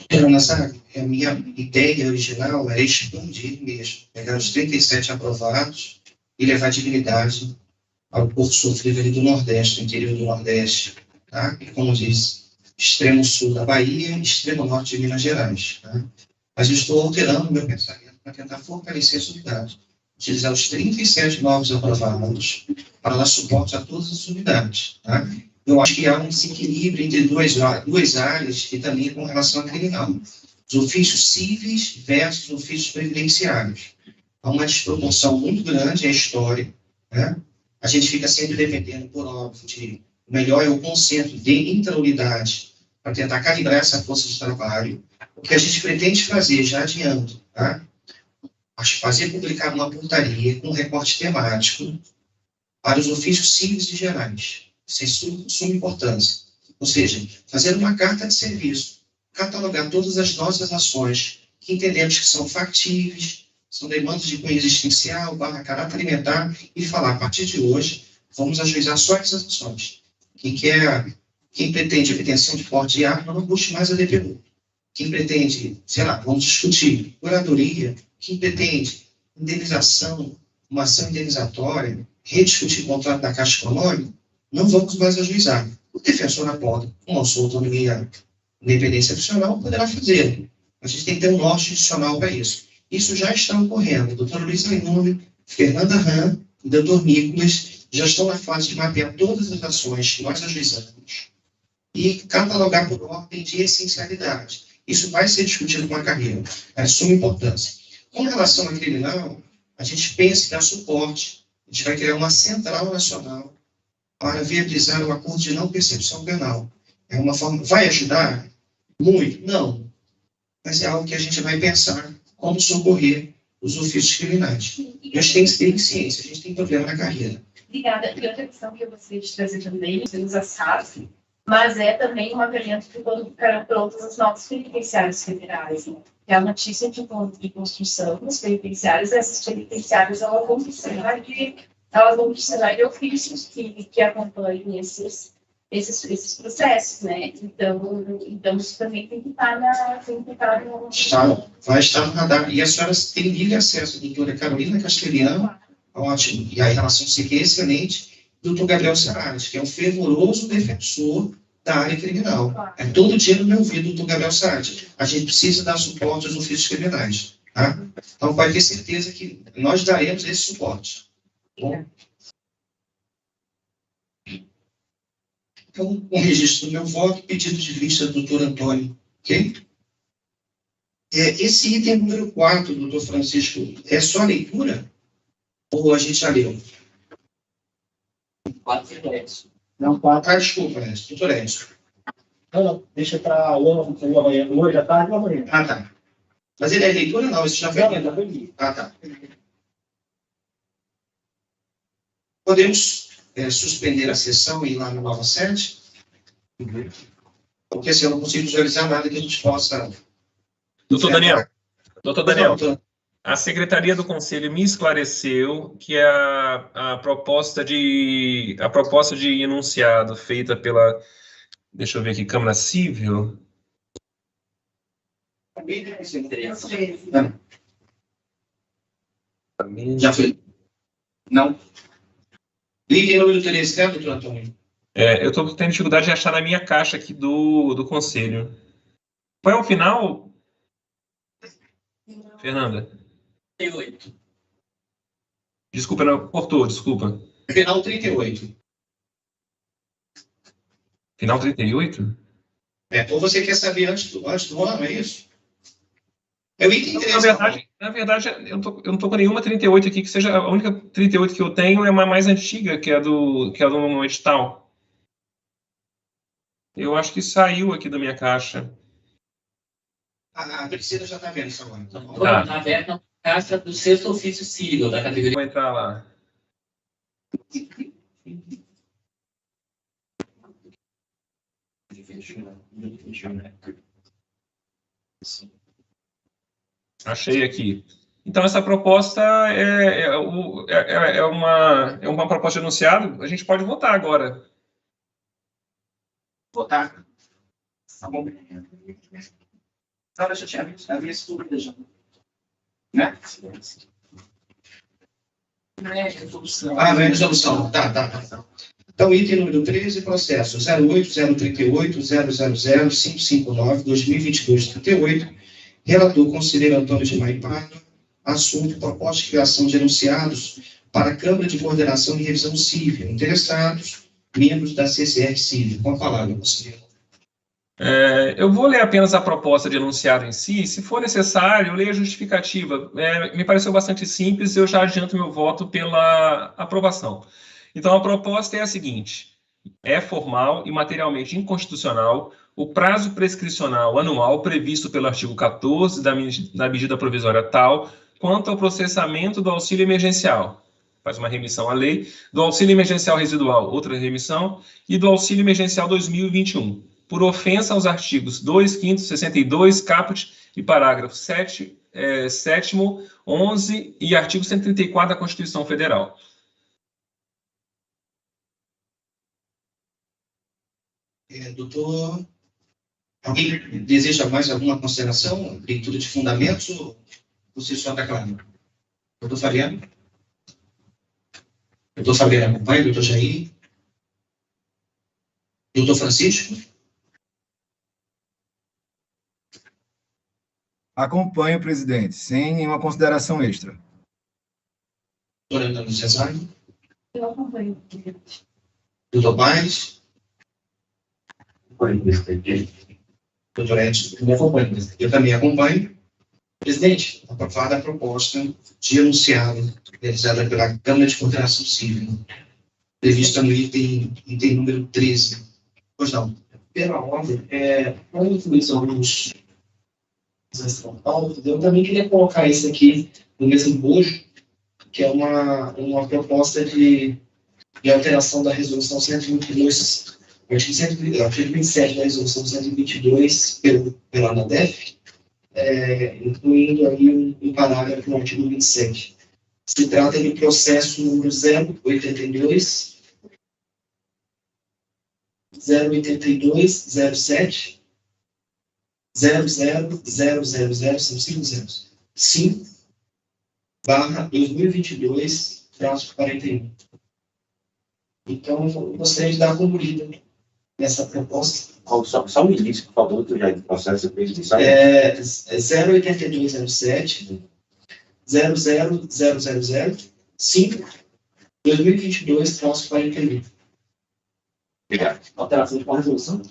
A minha ideia original era expandir mesmo, pegar os 37 aprovados e levar dignidade ao povo sofrido ali do Nordeste, do interior do Nordeste, tá? E como disse, extremo sul da Bahia e extremo norte de Minas Gerais. Tá? Mas eu estou alterando o meu pensamento para tentar fortalecer essa unidade, utilizar os 37 novos aprovados para dar suporte a todas as unidades. Tá? Eu acho que há um desequilíbrio entre duas áreas e também com relação ao criminal. Os ofícios cíveis versus ofícios previdenciários. Há uma desproporção muito grande, é a história. Né? A gente fica sempre dependendo, por óbvio, de o melhor é o conceito de intra-unidade para tentar calibrar essa força de trabalho. O que a gente pretende fazer, já adianto, tá? Publicar uma portaria com um recorte temático para os ofícios cíveis e gerais. Isso é suma importância. Ou seja, fazer uma carta de serviço, catalogar todas as nossas ações que entendemos que são factíveis, são demandas de cunho existencial, caráter alimentar, e falar, a partir de hoje, vamos ajuizar só essas ações. Quem pretende obtenção de porte de arma, não busque mais a DPU. quem pretende, sei lá, vamos discutir curadoria, quem pretende indenização, uma ação indenizatória, rediscutir o contrato da Caixa Econômica, não vamos mais ajuizar. O defensor aponta com a sua autonomia, independência funcional, poderá fazê-lo. A gente tem que ter um norte adicional para isso. Isso já está ocorrendo. O doutor Luiz Raimundo, Fernanda Ram e o doutor Nicolas já estão na fase de mapear todas as ações que nós ajuizamos e catalogar por ordem de essencialidade. Isso vai ser discutido com a carreira. É de suma importância. Com relação à criminal, a gente pensa que dá suporte. A gente vai criar uma central nacional para viabilizar o acordo de não percepção penal. É uma forma... Vai ajudar? Muito? Não. Mas é algo que a gente vai pensar como socorrer os ofícios criminais. A gente tem que ter ciência, a gente tem problema na carreira. Obrigada. E outra questão que eu gostaria de trazer também, você usa SAF, mas é também um aviamento de quando ficarão prontas as novas penitenciárias federais. Né? É a notícia de construção das penitenciárias, essas penitenciárias elas vão precisar de ofícios que acompanhem esses processos, né? Então isso também tem que estar no... Vai estar no radar. E a senhora tem livre acesso à doutora Carolina Castelhano, ótimo, e a relação seria excelente, doutor Gabriel Sarades, que é um fervoroso defensor da área criminal. É todo dia no meu ouvido, doutor Gabriel Sarades. A gente precisa dar suporte aos ofícios criminais. Tá? Então pode ter certeza que nós daremos esse suporte. Bom? Então, com registro do meu voto, pedido de vista do doutor Antônio. Ok? Esse item número 4, doutor Francisco, é só leitura? Ou a gente já leu? 4 e 10. Não, 4. Ah, desculpa, doutor Edson. Não, deixa para amanhã. Hoje à tarde ou amanhã? Ah, tá. Mas ele é leitura? Não, isso já foi lido. Já foi lido. Ah, tá. Podemos suspender a sessão e ir lá no nova sede? Porque assim, eu não consigo visualizar nada que a gente possa... Doutor Daniel, a Secretaria do Conselho me esclareceu que a proposta de enunciado feita pela, deixa eu ver aqui, Câmara Civil... Já foi? Não. Ligue número 13, né, doutor Antônio? Eu estou tendo dificuldade de achar na minha caixa aqui do Conselho. Qual é o final, Fernanda? 38. Desculpa, não, cortou, desculpa. Final 38. Final 38? Ou você quer saber antes do ano, é isso? Eu entendi. Na verdade, eu não estou com nenhuma 38 aqui, que seja a única 38 que eu tenho é uma mais antiga, que é do edital. Eu acho que saiu aqui da minha caixa. A Priscila já está vendo isso agora. Está vendo na caixa do 6º ofício civil da categoria. Vou entrar lá. Achei aqui. Então, essa proposta é uma proposta de enunciado. A gente pode votar agora. Votar? Tá bom. Não, eu já tinha visto, havia essa dúvida já. Né? Não é resolução. Tá. Então, item número 13, processo 08.038.000.559.2022.38, relator conselheiro Antônio de Maipado, assunto proposta de criação de enunciados para a Câmara de Coordenação e Revisão Civil, interessados, membros da CCR Civil. Com a palavra, conselheiro. Eu vou ler apenas a proposta de enunciado em si. Se for necessário, eu leio a justificativa. Me pareceu bastante simples, eu já adianto meu voto pela aprovação. Então, a proposta é a seguinte: é formal e materialmente inconstitucional o prazo prescricional anual previsto pelo artigo 14 da medida provisória tal quanto ao processamento do auxílio emergencial. Faz uma remissão à lei, do auxílio emergencial residual, outra remissão, e do auxílio emergencial 2021, por ofensa aos artigos 2, 5º, 62, caput e parágrafo 7º, 11 e artigo 134 da Constituição Federal. Doutor Alguém deseja mais alguma consideração? Leitura de fundamentos ou você só está claro? Doutor Fabiano? Doutor Fabiano acompanha? Doutor Jair? Doutor Francisco? Acompanho, presidente, sem nenhuma consideração extra. Doutor Antônio Cesário? Eu acompanho. Doutor Paes? Acompanho, presidente. Doutor Edson? Eu acompanho. Eu também acompanho. Presidente, aprovada a proposta de enunciado realizada pela Câmara de Coordenação Civil, prevista no item número 13. Pois não. Pela ordem, quando incluir alguns eu também queria colocar isso aqui no mesmo bojo, que é uma proposta de alteração da resolução 122, artigo 27 da resolução 122 pela ANADEF, incluindo aí um parágrafo no artigo 27. Se trata de processo número 082 07 5/2022-41. Então, eu gostaria de dar uma lida nessa proposta. Só o início, por favor, do processo de pesquisa. 08207 5/2022-41. Obrigado. Alteração de uma resolução?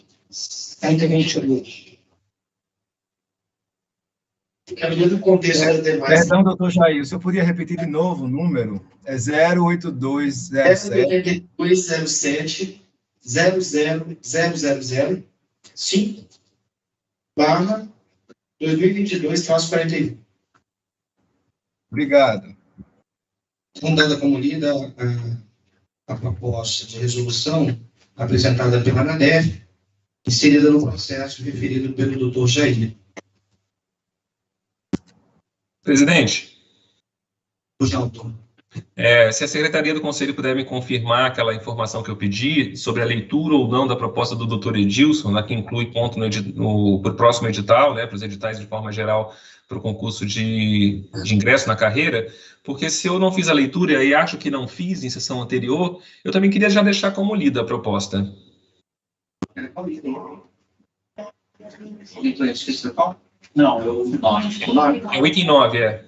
Ainda que a gente olhou. Caminhando no contexto das demais. Perdão, doutor Jair, o senhor podia repetir de novo o número? É 08207. 08207 5/2022-41. Obrigado. Dada como lida a proposta de resolução apresentada pela ANADEF, inserida no processo referido pelo doutor Jair. Presidente, Pois não, doutor. se a Secretaria do Conselho puder me confirmar aquela informação que eu pedi sobre a leitura ou não da proposta do doutor Edilson, que inclui ponto no próximo edital, né, para os editais de forma geral, para o concurso de ingresso na carreira, porque se eu não fiz a leitura e acho que não fiz em sessão anterior, eu também queria já deixar como lida a proposta. Não, eu não. É o item 9,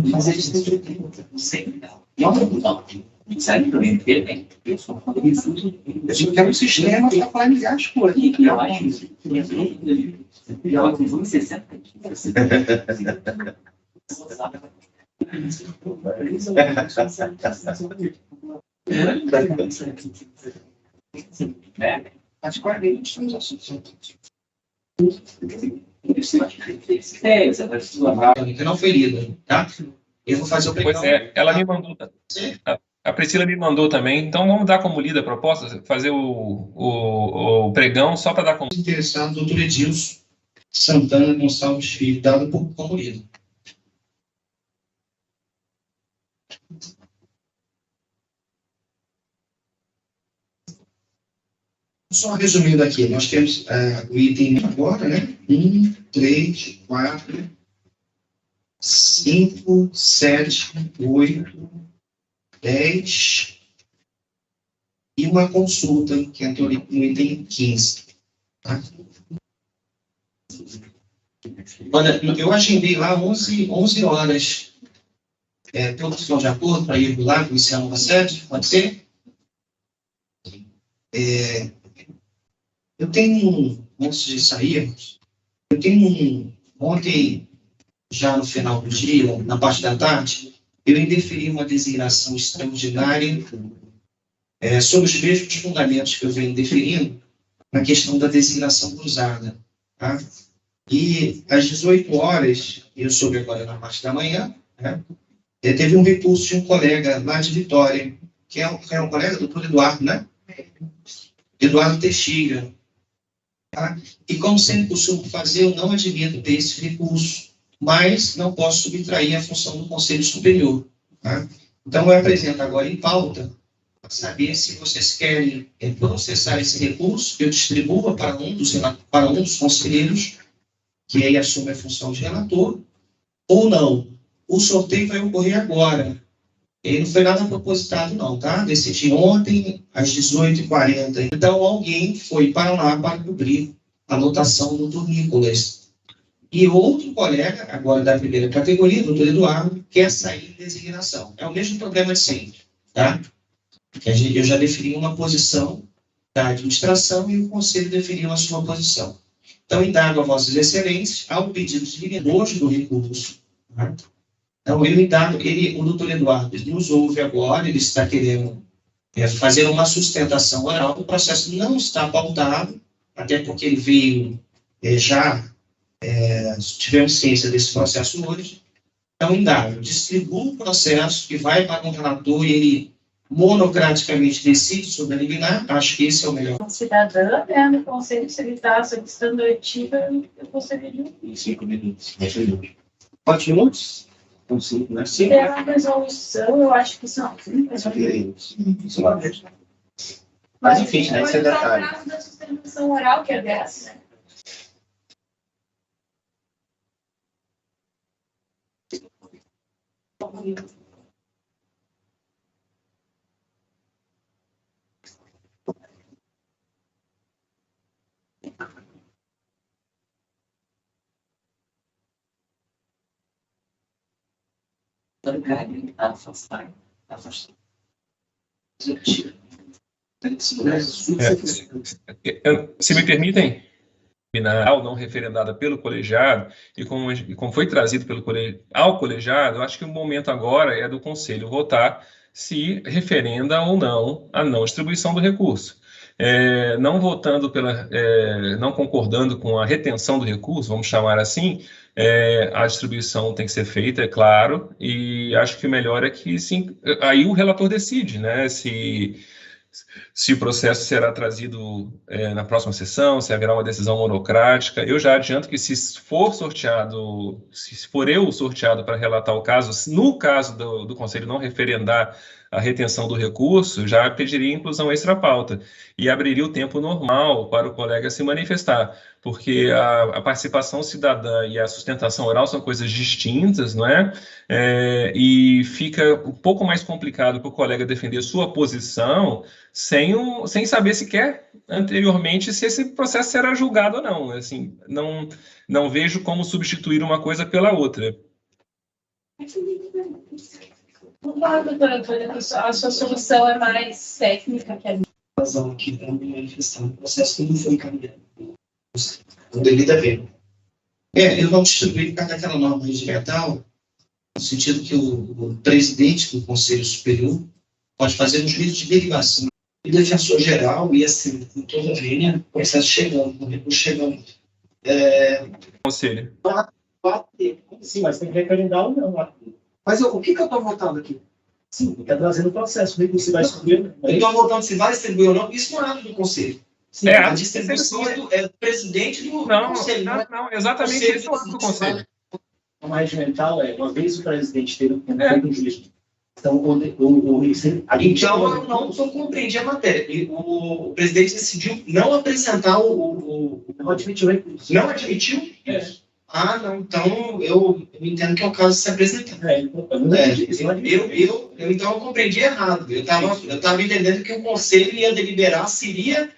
Mas eles têm eu quero um sistema para planejar as coisas. Eu acho isso. As 40 não foi lida, tá? Eu vou fazer o pregão. Pois é, ela me mandou. A Priscila me mandou também. Então vamos dar como lida a proposta, fazer o pregão só para dar como. Interessado, doutor Edilson Santana Gonçalves Filho, dado como lida. Só resumindo aqui, nós temos o item agora, né? 1, 3, 4, 5, 7, 8, 10, e uma consulta, que entrou no item 15. Tá? Olha, eu agendei lá 11 horas. Todos estão de acordo para ir lá iniciar uma sede? Pode ser? Eu tenho, antes de sairmos, ontem, já no final do dia, na parte da tarde, eu indeferi uma designação extraordinária sobre os mesmos fundamentos que eu venho deferindo na questão da designação cruzada. Tá? E às 18 horas, eu soube agora na parte da manhã, né, teve um recurso de um colega lá de Vitória, que é um colega, doutor Eduardo, né? Eduardo Teixeira. Tá? E como sempre costumo fazer, eu não admito ter esse recurso, mas não posso subtrair a função do Conselho Superior. Tá? Então, eu apresento agora em pauta para saber se vocês querem processar esse recurso, que eu distribua para um dos conselheiros, que aí assume a função de relator, ou não. O sorteio vai ocorrer agora. Ele não foi nada propositado, não, tá? Decidi ontem, às 18h40. Então, alguém foi para lá para cobrir a lotação do Dr. Nicolas. E outro colega, agora da primeira categoria, o Dr. Eduardo, quer sair de designação. É o mesmo problema de sempre, tá? Eu já defini uma posição da administração e o conselho definiu a sua posição. Então, indago a Vossas Excelências, ao pedido de hoje do recurso, tá? Então, o doutor Eduardo nos ouve agora, ele está querendo fazer uma sustentação oral, o processo não está pautado, até porque ele veio tivemos ciência desse processo hoje. Então, indago, distribua o processo que vai para um relator e ele monocraticamente decide sobre a liminar, acho que esse é o melhor. Cidadã, né, no conselho, se ele está solicitando oitiva, eu concederia 5 minutos. 4 minutos? Então, 5, né? 5. É uma resolução, eu acho que são 5. Mas, enfim, né? Isso é o detalhe. prazo da sustentação oral, que é 10, né? Se me permitem, não referendada pelo colegiado, e como foi trazido ao colegiado, eu acho que o momento agora é do Conselho votar se referenda ou não a não distribuição do recurso. Não votando não concordando com a retenção do recurso, vamos chamar assim, a distribuição tem que ser feita, é claro, e acho que o melhor é que sim, aí o relator decide, né, se o processo será trazido na próxima sessão, se haverá uma decisão monocrática. Eu já adianto que se for eu sorteado para relatar o caso, no caso do Conselho não referendar a retenção do recurso, já pediria inclusão extra-pauta e abriria o tempo normal para o colega se manifestar, porque a participação cidadã e a sustentação oral são coisas distintas, não é? E fica um pouco mais complicado para o colega defender sua posição sem saber sequer anteriormente se esse processo será julgado ou não. Assim, não vejo como substituir uma coisa pela outra. Concordo, doutora Antônia, a sua solução é mais técnica que a minha. A razão aqui para me manifestar no processo que não foi encaminhado. Não devido a ver. Eu não distribuí por causa daquela norma regimental, no sentido que o presidente do Conselho Superior pode fazer um juízo de derivação. O defensor geral e assim, com toda a linha, o processo chegando, o recurso chegando. Conselho. Sim, mas tem que referendar ou não. Mas o que eu estou votando aqui? Sim, está trazendo o processo. O recurso vai distribuir. Eu estou votando se vai distribuir ou não, isso não é nada do Conselho. Sim, a distribuição é do presidente do Conselho. Não, exatamente isso é do Conselho. A norma regimental uma vez o presidente teve um juízo. Então, Então, eu não compreendi a matéria. O presidente decidiu não apresentar não admitiu o recurso. Não admitiu? Isso. Ah, não, então eu entendo que é o caso de se apresentar. Então eu compreendi errado. Eu estava entendendo que o conselho ia deliberar se iria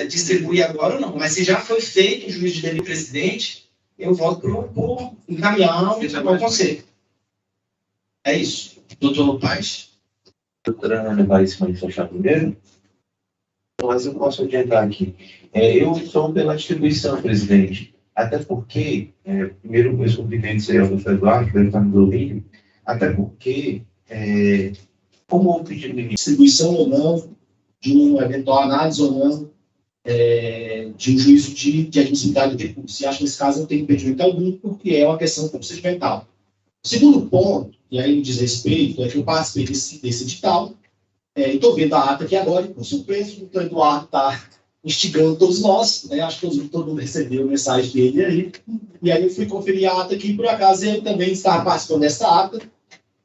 distribuir agora ou não. Mas se já foi feito o juízo de deliberação do presidente, eu voto por encaminhar o conselho. É isso. Doutor Paz? A doutora Ana vai se manifestar primeiro? Mas eu posso adiantar aqui. Eu sou pela distribuição, presidente. Até porque, primeiro, meus cumprimentos ao doutor Eduardo, que deve estar no domínio, até porque, como o pedido de distribuição ou não, de uma eventual análise ou não, de um juízo de admissibilidade de recurso. E acho que nesse caso não tem impedimento algum, porque é uma questão procedimental. O segundo ponto, e aí diz respeito, é que eu participei desse edital, e estou vendo a ata aqui agora, com surpresa, o doutor Eduardo está instigando todos nós, né? Acho que todo mundo recebeu a mensagem dele aí, e aí eu fui conferir a ata aqui, por acaso ele também estava participando dessa ata,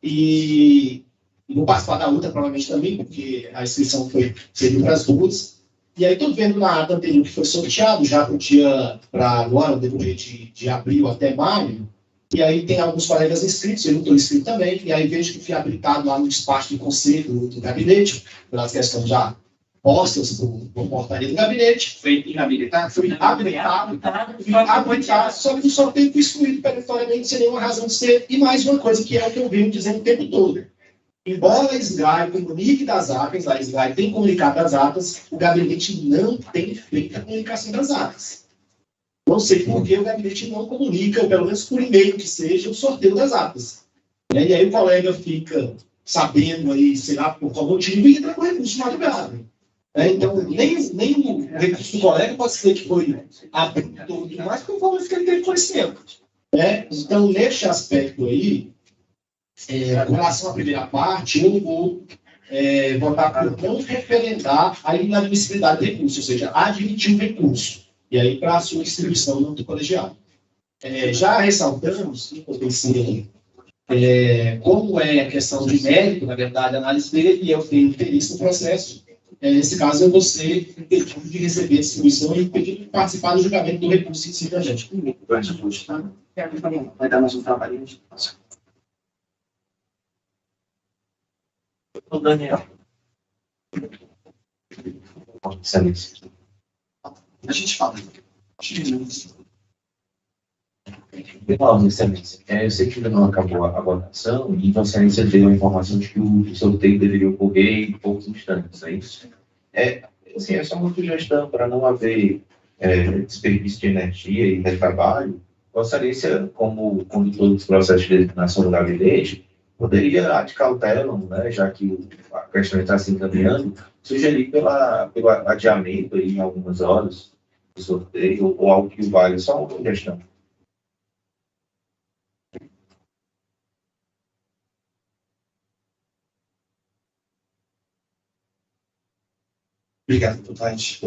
e vou participar da outra provavelmente também, porque a inscrição serviu para as duas, e aí estou vendo na ata anterior que foi sorteado já para agora, depois de abril até maio, e aí tem alguns colegas inscritos, eu não estou inscrito também, e aí vejo que fui habilitado lá no despacho do conselho do gabinete, pelas questões já postas por portaria do gabinete. Foi inabilitado? Fui habilitado, só que o sorteio foi excluído perentoriamente sem nenhuma razão de ser. E mais uma coisa que é o que eu venho dizendo o tempo todo. Embora a SGAE comunique das atas, a SGAE tem comunicado das atas, o gabinete não tem feito a comunicação das atas. Não sei por que o gabinete não comunica, ou pelo menos por e-mail que seja, o sorteio das atas. E aí o colega fica sabendo aí, sei lá, por qual motivo, e entra com recurso madrugado. Então, nem o recurso do colega pode ser que foi aberto tudo mais, porque o valor que ele teve conhecimento. Então, neste aspecto aí, com relação à primeira parte, eu vou votar por não referendar a inadmissibilidade do recurso, ou seja, admitir o recurso. E aí, para a sua distribuição no colegiado. Já ressaltamos, em potencial, como é a questão de mérito, na verdade, a análise dele, e eu tenho interesse no processo. Nesse caso, eu vou ser impedido de receber a distribuição e impedido de participar do julgamento do recurso em si da gente. Vai dar mais um trabalhinho. O Daniel. Excelência. A gente fala. Não, excelência. Eu sei que ainda não acabou a votação, e a excelência deu a informação de que o sorteio deveria ocorrer em poucos instantes, é isso? Assim, é só uma sugestão para não haver desperdício de energia e de trabalho. A excelência, como condutor dos processos de designação do gabinete, poderia, ad cautelam, né, já que a questão está se encaminhando, sugerir pelo adiamento aí, em algumas horas do sorteio, ou algo que valha, só uma sugestão. Obrigado, Tutanes.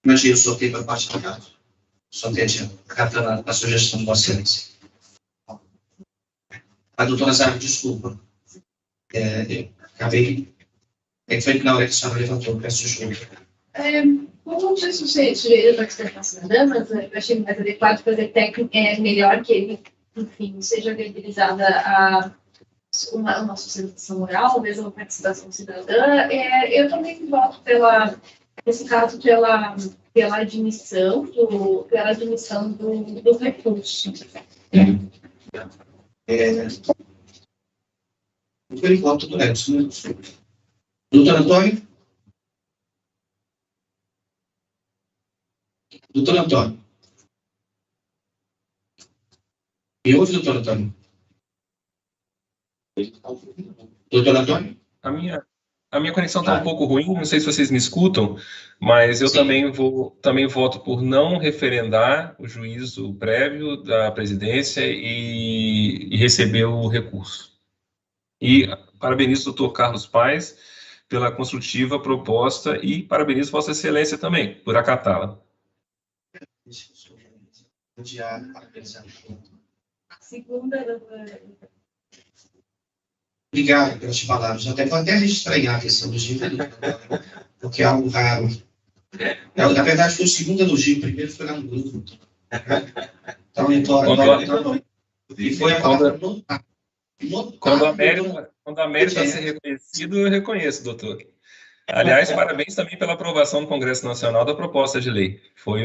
Imagina o sorteio para parte da casa. Sorteio acatando a sugestão de Vossa Excelência. A doutora Zara, desculpa. Acabei. Foi na hora que a senhora levantou, peço desculpa. Como o sujeito da participação da dama, eu achei mais adequado fazer técnico, melhor que ele, enfim, seja viabilizada uma sustentação oral, mesmo a participação cidadã. Eu também voto nesse caso, pela admissão do recurso. Por enquanto, tudo é. Doutor Antônio? Doutor Antônio? Me ouve, doutor Antônio? Doutor Antônio? A minha conexão está um pouco ruim, não sei se vocês me escutam, mas eu também voto por não referendar o juízo prévio da presidência e receber o recurso. E parabenizo o doutor Carlos Paes pela construtiva proposta e parabenizo Vossa Excelência também por acatá-la. segunda, doutora. Obrigado pelas palavras. Eu até vou até estranhar a questão do elogio, porque é algo raro. Na verdade, foi o segundo elogio, o primeiro foi lá no grupo. Então, e foi a palavra notável. Quando a mérito a ser reconhecido, eu reconheço, doutor. Aliás, parabéns também pela aprovação no Congresso Nacional da proposta de lei. Foi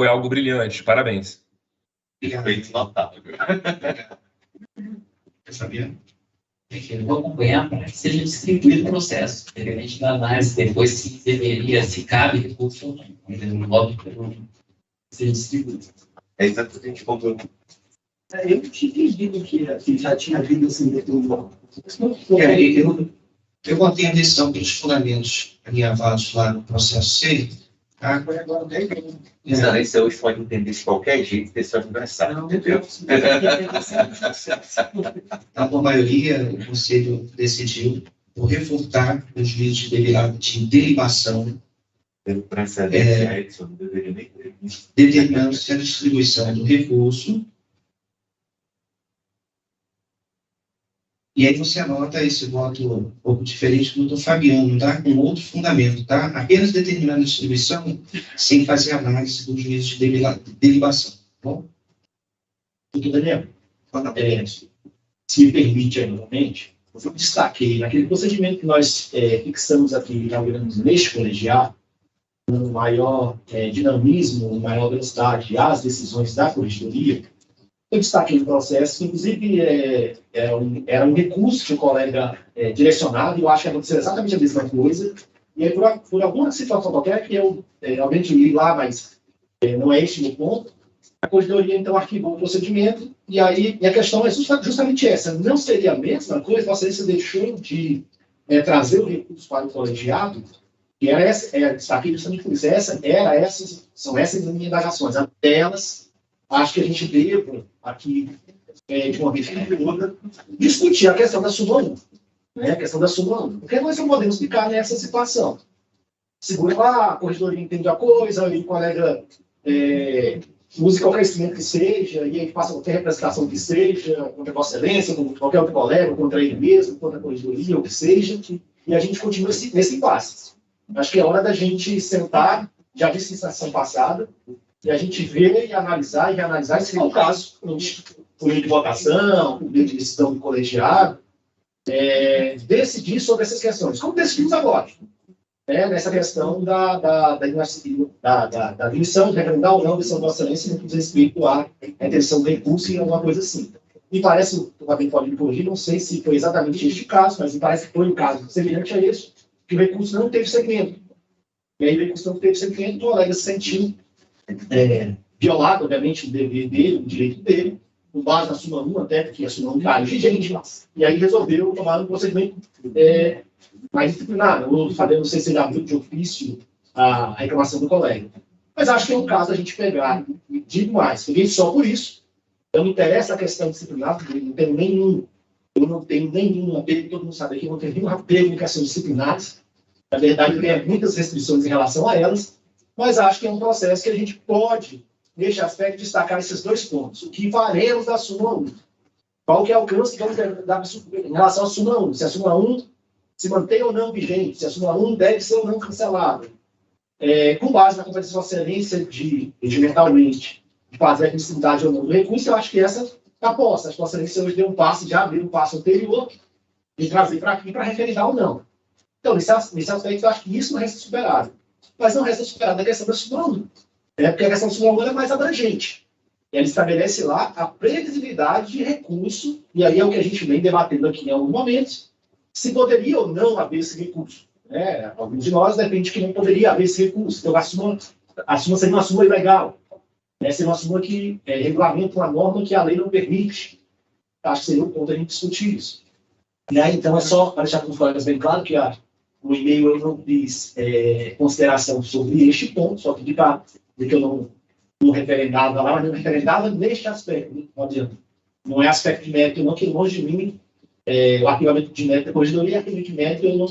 algo brilhante. Parabéns. Feito notável. Sabia? Eu vou acompanhar para que seja distribuído o processo, independente da análise, depois se cabe recurso ou não. Eu voto que seja distribuído. É exatamente como Eu tinha entendido que já tinha havido assim depois. Eu contei a decisão pelos fundamentos alinhavados lá no processo C. Tá? Isso hoje pode entender de qualquer jeito desse aniversário, entendeu? Então, por maioria, o Conselho decidiu por refutar o juízo de delibação, determinando-se a distribuição do recurso. E aí você anota esse voto um pouco diferente do doutor Fabiano, tá? Com outro fundamento, tá? Apenas determinando a distribuição sem fazer análise do juízo de delibação, tá bom? Doutor Daniel, se me permite aí novamente, eu destaquei naquele procedimento que nós fixamos aqui, inauguramos neste colegiado, um maior dinamismo, maior velocidade às decisões da corregedoria. Eu destaquei no processo, que inclusive era um recurso que o colega direcionado, e eu acho que aconteceu exatamente a mesma coisa. E aí, por alguma situação qualquer, que eu realmente li lá, mas não é este o ponto, a corregedoria então arquivou o procedimento, e aí a questão é justamente essa: não seria a mesma coisa, Vossa Excelência deixou de trazer o recurso para o colegiado, que era destaquei justamente por isso, são essas as minhas indagações, até elas. Acho que a gente deve, aqui, de uma vez por outra, discutir a questão da súmula 1. Né? A questão da súmula 1. Porque nós não podemos ficar nessa situação. Segura lá, a corregedoria entende a coisa, e o colega use qualquer instrumento que seja, e aí faça qualquer representação que seja, contra a Vossa Excelência, contra qualquer outro colega, contra ele mesmo, contra a corregedoria, o que seja, e a gente continua nesse impasse. Acho que é hora da gente sentar, já disse na sessão passada, e a gente ver e analisar, se for o caso, por meio de votação, por meio de decisão do colegiado, decidir sobre essas questões. Como decidimos agora, nessa questão da admissão, de referendar ou não a decisão da Vossa Excelência, no que diz respeito à intenção do recurso e alguma coisa assim. Me parece, o também pode me corrigir, não sei se foi exatamente este caso, mas me parece que foi um caso semelhante a esse, que o recurso não teve segmento. E aí o recurso não teve segmento, o colega se sentiu violado, obviamente, o dever dele, o direito dele, com base na súmula 1, até porque a súmula 1 está vigente, e aí resolveu tomar um procedimento mais disciplinado, ou saber, não sei se ele abriu de ofício a reclamação do colega. Mas acho que é um caso a gente pegar, e digo mais, peguei só por isso, não me interessa a questão disciplinar, porque eu não tenho nenhum apego, todo mundo sabe aqui, eu não tenho nenhum apego em questões disciplinares, na verdade, tem muitas restrições em relação a elas, mas acho que é um processo que a gente pode, neste aspecto, destacar esses dois pontos. O que faremos da súmula 1? Qual que é o alcance em relação à súmula 1? Se a súmula 1 se mantém ou não vigente, se a súmula 1 deve ser ou não cancelada. Com base na competência de Vossa Excelência de, regimentalmente, de fazer a admissibilidade ou não do recurso, eu acho que essa é a aposta. Acho que Vossa Excelência hoje deu um passo, já abriu um passo anterior, de trazer para aqui para referendar ou não. Então, nesse aspecto, eu acho que isso não resta superado. Mas não resta superado a questão da súmula 1. Porque a questão da súmula 1 é mais abrangente. Ela estabelece lá a previsibilidade de recurso, e aí é o que a gente vem debatendo aqui em alguns momentos, se poderia ou não haver esse recurso. Alguns de nós defendem que não poderia haver esse recurso. Então, a súmula seria uma súmula ilegal. Seria uma súmula que regulamenta uma norma que a lei não permite. Acho que seria o ponto a gente discutir isso. Então, é só para deixar com os colegas bem claro que no e-mail eu não fiz consideração sobre este ponto, só que de que eu não referendava lá, mas não referendava neste aspecto. Não adianta. Não é aspecto de mérito, não, que longe de mim o arquivamento de mérito da corregedoria, arquivamento de mérito, eu não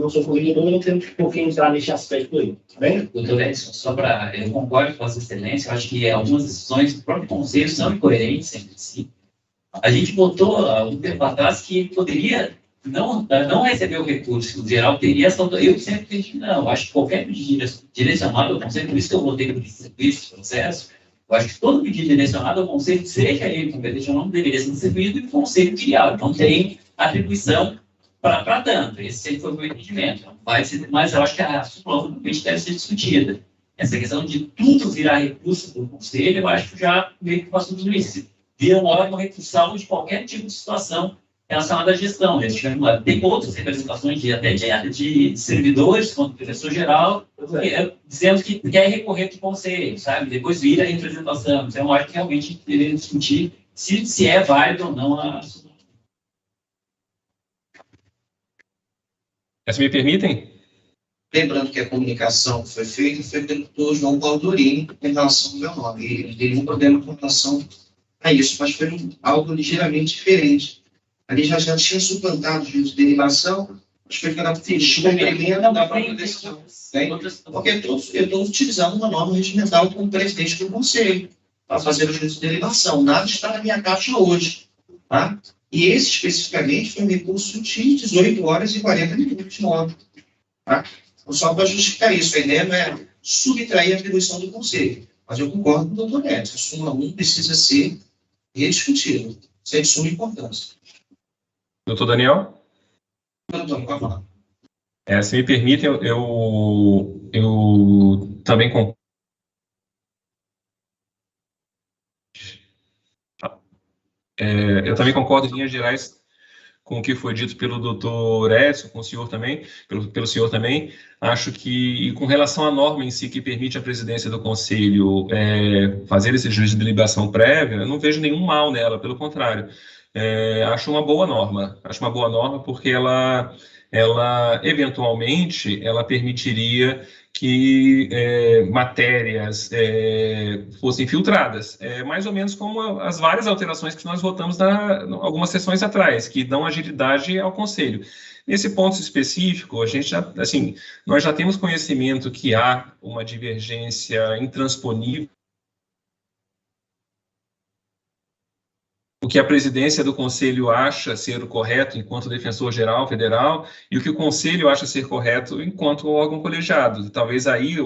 sou corregedor, eu não tenho por que entrar nesse aspecto aí, tá bem? Doutor Edson, eu concordo com a Vossa Excelência, eu acho que algumas decisões do próprio Conselho são incoerentes entre si. A gente votou há um tempo atrás que poderia não receber o recurso, o geral teria essa autoridade. Eu sempre disse não, acho que qualquer pedido direcionado ao Conselho, por isso que eu votei por esse processo, eu acho que todo pedido direcionado ao Conselho, seja ele competente ou não, deveria ser distribuído e o Conselho criado. Não tem atribuição para tanto. Esse sempre foi o meu entendimento. Mas eu acho que a súmula deve ser discutida. Essa questão de tudo virar recurso do Conselho, eu acho que já meio que passou tudo isso. Vira uma órgão recursal de qualquer tipo de situação relacionada à gestão. Tem outras representações de servidores, como o professor geral, dizendo que quer recorrer do Conselho, sabe? Depois vira a representação. Então, eu acho que realmente deveria discutir se é válido ou não a súmula. Se me permitem? Lembrando que a comunicação foi feita pelo doutor João Baldorini em relação ao meu nome. Ele não teve um problema com relação a isso, mas foi algo ligeiramente diferente. Ali já tinha suplantado o juízo de derivação, mas foi aquela cumprimento da própria decisão. Porque eu estou utilizando uma norma regimental como presidente do Conselho para fazer o juízo de derivação. Nada está na minha caixa hoje. Tá? E esse, especificamente, foi um recurso de 18 horas e 40 minutos de nome. Tá? Então, só para justificar isso, a ideia não é subtrair a atribuição do Conselho. Mas eu concordo com o doutor Edson. A súmula 1 precisa ser rediscutida. Isso é de suma importância. Doutor Daniel? Doutor, pode falar. Se me permitem, eu também concordo. Eu também concordo em linhas gerais com o que foi dito pelo doutor Edson, com o senhor também, pelo senhor também. Acho que, com relação à norma em si, que permite à presidência do Conselho fazer esse juízo de deliberação prévia, eu não vejo nenhum mal nela, pelo contrário. Acho uma boa norma. Acho uma boa norma porque ela eventualmente, ela permitiria que matérias fossem filtradas, mais ou menos como as várias alterações que nós votamos algumas sessões atrás, que dão agilidade ao Conselho. Nesse ponto específico, a gente nós já temos conhecimento que há uma divergência intransponível. O que a presidência do Conselho acha ser o correto enquanto defensor-geral federal e o que o Conselho acha ser correto enquanto órgão colegiado. Talvez aí,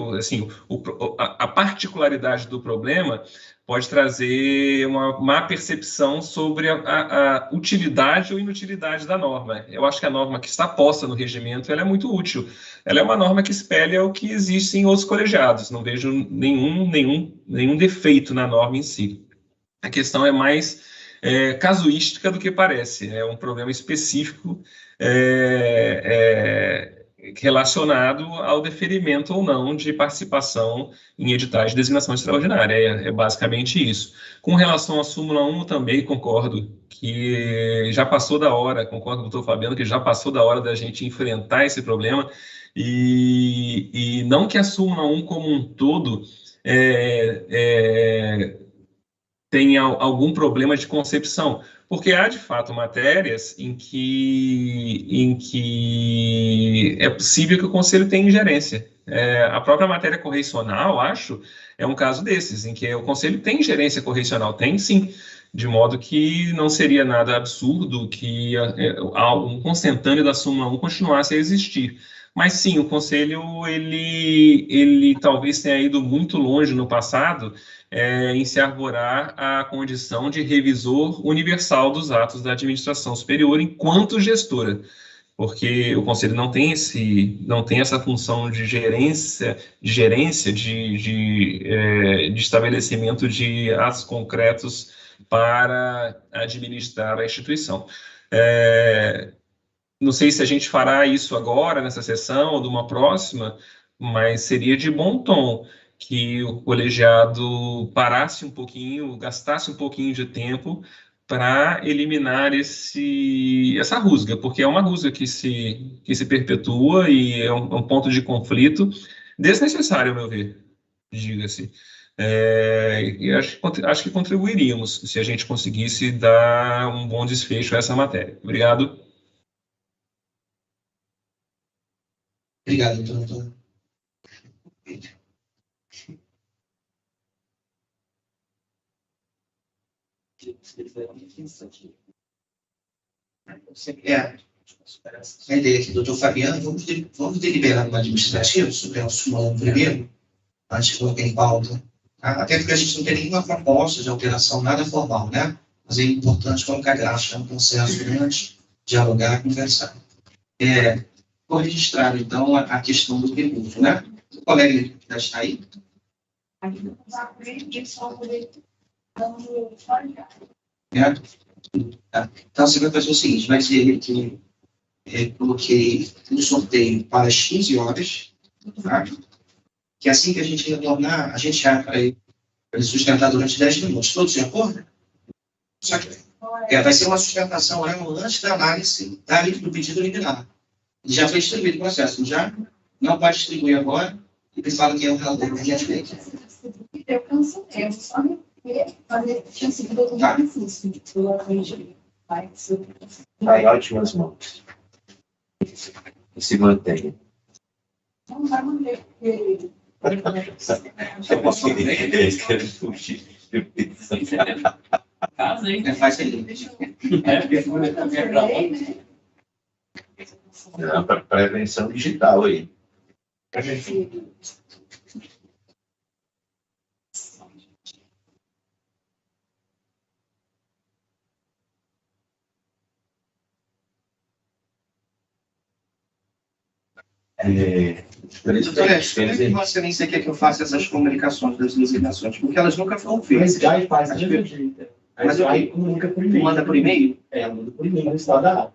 a particularidade do problema pode trazer uma má percepção sobre a utilidade ou inutilidade da norma. Eu acho que a norma que está posta no regimento ela é muito útil. Ela é uma norma que espelha o que existe em outros colegiados. Não vejo nenhum defeito na norma em si. A questão é mais casuística do que parece. É um problema específico relacionado ao deferimento ou não de participação em editais de designação extraordinária. É basicamente isso. Com relação à súmula 1, eu também concordo que já passou da hora, concordo com o doutor Fabiano, que já passou da hora da gente enfrentar esse problema, e não que a súmula 1 como um todo tenha algum problema de concepção, porque há, de fato, matérias em que é possível que o Conselho tenha ingerência. A própria matéria correicional, acho, é um caso desses, em que o Conselho tem ingerência correicional, tem sim, de modo que não seria nada absurdo que um consentâneo da súmula 1 continuasse a existir. Mas sim, o Conselho, ele talvez tenha ido muito longe no passado em se arvorar a condição de revisor universal dos atos da administração superior enquanto gestora, porque o Conselho não tem essa função de gerência, de estabelecimento de atos concretos para administrar a instituição. Não sei se a gente fará isso agora, nessa sessão, ou numa próxima, mas seria de bom tom que o colegiado parasse um pouquinho, gastasse um pouquinho de tempo para eliminar essa rusga, porque é uma rusga que se perpetua e é um ponto de conflito desnecessário, ao meu ver, diga-se. E acho que contribuiríamos se a gente conseguisse dar um bom desfecho a essa matéria. Obrigado. Obrigado, doutor. A ideia aqui, doutor Fabiano, vamos deliberar no administrativo sobre o nosso ano primeiro, antes de colocar em pauta. Até porque a gente não tem nenhuma proposta de alteração, nada formal, né? Mas é importante colocar gráfico no processo antes, dialogar, conversar. Vou registrar, então, a questão do recurso, né? O colega já está aí? Então, você vai fazer o seguinte, vai ser que coloquei um sorteio para as 15 horas, tá? Que assim que a gente retornar, a gente abre para ele sustentar durante 10 minutos. Todos de acordo? Só que vai ser uma sustentação antes da análise do pedido liminar. Já foi distribuído o processo, já? Não pode distribuir agora. Ele fala que é o relator que a gente fez. Eu cancelei, eu só tinha sido outro benefício. Está em ótimas mãos. E se mantém. Não vai manter, porque... Eu posso entender, eles querem fugir. Casa aí. Faz aí. Para prevenção digital aí. Doutora, como que Vossa Excelência quer que eu faça essas comunicações das licitações? Porque elas nunca foram feitas. Mas já faz a jeito. Mas o que? Comunica por e-mail. Manda por e-mail? Manda por e-mail no estado da área.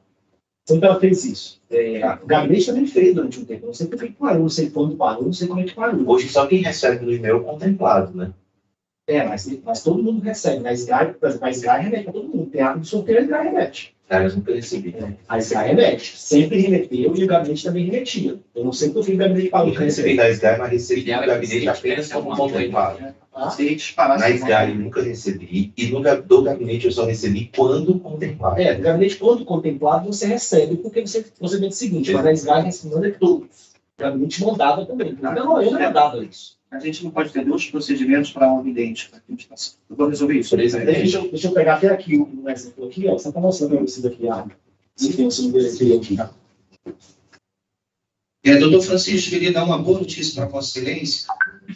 Sempre ela fez isso. O gabinete também fez durante um tempo. Não sei por que parou, não sei quando parou, não sei como é que parou. Hoje só quem recebe no e-mail contemplado, né? Mas todo mundo recebe. Na Sky, por exemplo, a Sky remete para todo mundo. Tem ato de sorteio, a Sky remete. Caras nunca recebi. A Sky remete. Sempre remeteu e o gabinete também remetia. Eu não sei porque o gabinete parou Eu de recebi receber. da Sky, mas recebi do gabinete apenas como contemplado. Na Sky eu nunca recebi. E do gabinete eu só recebi quando contemplado. Do gabinete quando contemplado você recebe, porque você vê o seguinte, mas a Sky manda tudo. O gabinete mandava também. Eu não mandava isso. A gente não pode ter dois procedimentos para um vidente. Eu vou resolver isso. Deixa eu pegar até aqui um exemplo aqui, ó. Você está mostrando para vocês aqui, se tem o seu aqui. Doutor Francisco, queria dar uma boa notícia para a Vossa Excelência.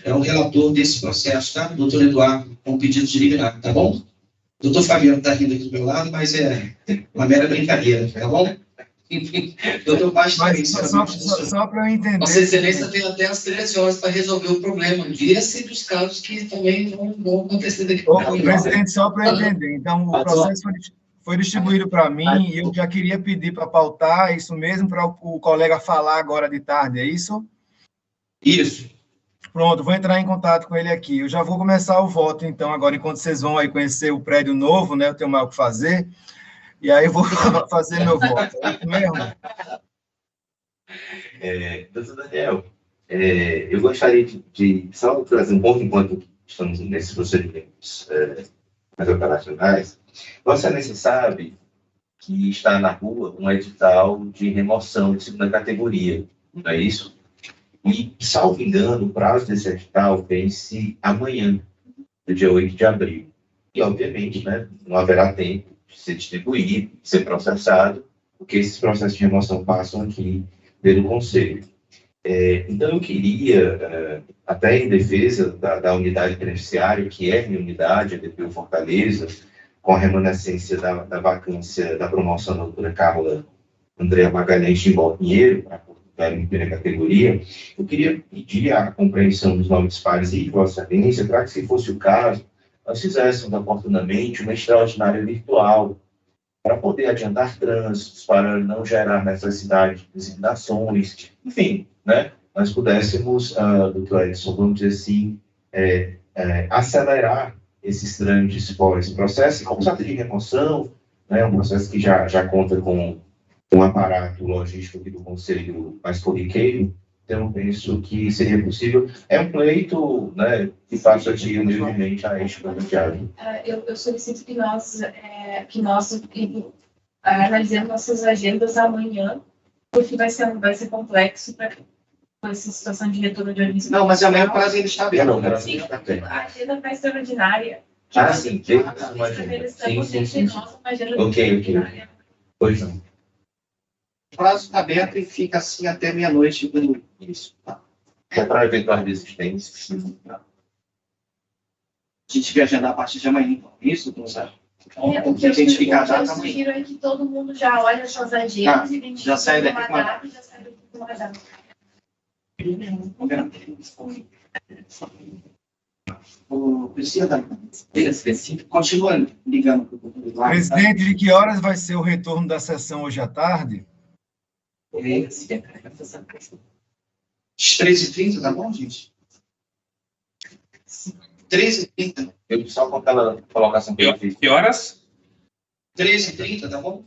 É o relator desse processo, tá? Doutor Eduardo, com pedido de liminar, tá bom? Doutor Fabiano está rindo aqui do meu lado, mas é uma mera brincadeira, tá bom? Enfim, doutor Baixo também. Só para eu entender. Vossa Excelência tem até as 13 horas para resolver o problema. Vira-se dos casos que também não vão acontecer daqui Ô, presidente, só para eu entender. Então, o processo foi distribuído para mim e eu já queria pedir para pautar isso mesmo, para o colega falar agora de tarde, é isso? Isso. Pronto, vou entrar em contato com ele aqui. Eu já vou começar o voto, então, agora, enquanto vocês vão aí conhecer o prédio novo, né? Eu tenho mais o que fazer. E aí eu vou fazer meu voto. É isso mesmo? Doutor Daniel, eu gostaria de só trazer um ponto enquanto estamos nesses procedimentos mais operacionais. Vossa Excelência sabe que está na rua um edital de remoção de segunda categoria, não é isso? E, salvo engano, o prazo desse edital vence amanhã, no dia 8 de abril. E, obviamente, né, não haverá tempo de ser distribuído, de ser processado, porque esses processos de remoção passam aqui pelo Conselho. Então, eu queria, até em defesa da unidade beneficiária, que é minha unidade, a DPU Fortaleza, com a remanescência da vacância da promoção da doutora Carla Andréa Magalhães de Pinheiro, para a primeira categoria, eu queria pedir a compreensão dos nobres pares e de Vossa Excelência, para que, se fosse o caso, nós fizéssemos oportunamente uma extraordinária virtual, para poder adiantar trânsitos, para não gerar necessidade de designações, enfim, né? Nós pudéssemos, doutor Edson, vamos dizer assim, acelerar esses trâmites pós-processo, e como se trata de remoção, né, um processo que já conta com um aparato logístico aqui do Conselho mais corriqueiro, Então, penso que seria possível. É um pleito, né, que faço aqui humildemente a este colegiado. Eu solicito que nós analisemos nossas agendas amanhã, porque vai ser complexo para essa situação de retorno de organismo. Não, mas amanhã o prazo ainda está aberto. Não, não, Sim, está bem. a agenda está extraordinária. Sim, uma agenda. Sim. Uma agenda Ok. extraordinária. Pois não. O prazo está aberto e fica assim até meia-noite. Isso. Tá. É para eventuais desistências. A gente vai agendar a partir de amanhã, então. Isso, Gonçalo? O que eu sugiro é que todo mundo já olhe as suas agendas, identifique já sai daqui uma com a data e já sai daqui com uma data. O Priscila, continua ligando para o Presidente, de que horas vai ser o retorno da sessão hoje à tarde? Às 13h30, tá bom, gente? 13h30. Eu só com aquela colocação que eu fiz. Que horas? 13h30, tá bom?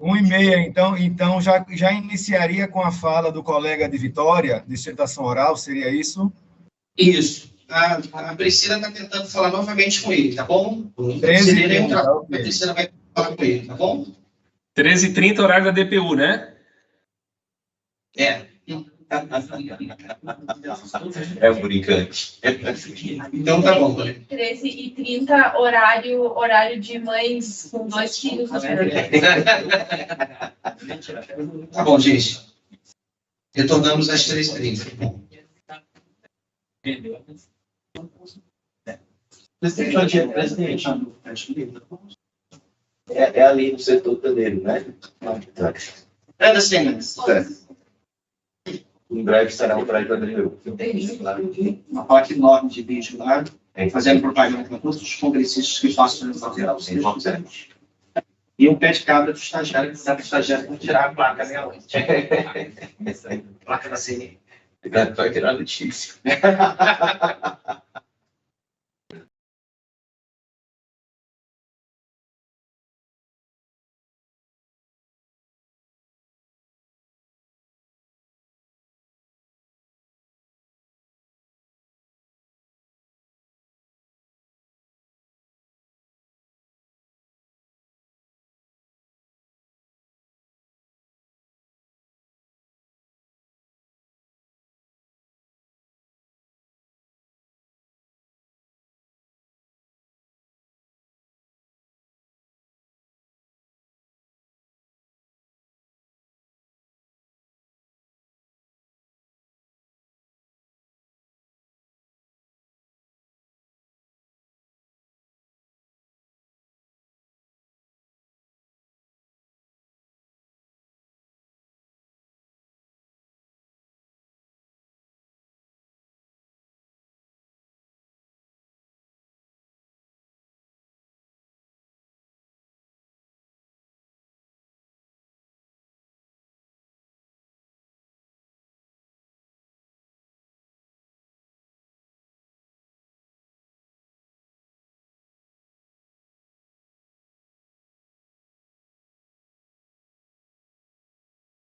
1h30, então já iniciaria com a fala do colega de Vitória, dissertação oral, seria isso? Isso. A Priscila está tentando falar novamente com ele, tá bom? 13h30, A ok. Priscila vai falar com ele, tá bom? 13h30, horário da DPU, né? É. É um brincante. Então tá bom. 13h30, horário de mães com 2 filhos. Tá bom, gente. Retornamos às 13h30. Presidente, É ali no setor hoteleiro, né? Ana Siemens. Em breve será um prédio brasileiro. Uma placa enorme de vídeo lá, fazendo propaganda para todos os congressistas que façam fazer É importante. e um pé de cabra do estagiário, que sabe que o estagiário vai tirar a placa dela. Placa da CNN. Vai tirar notícia.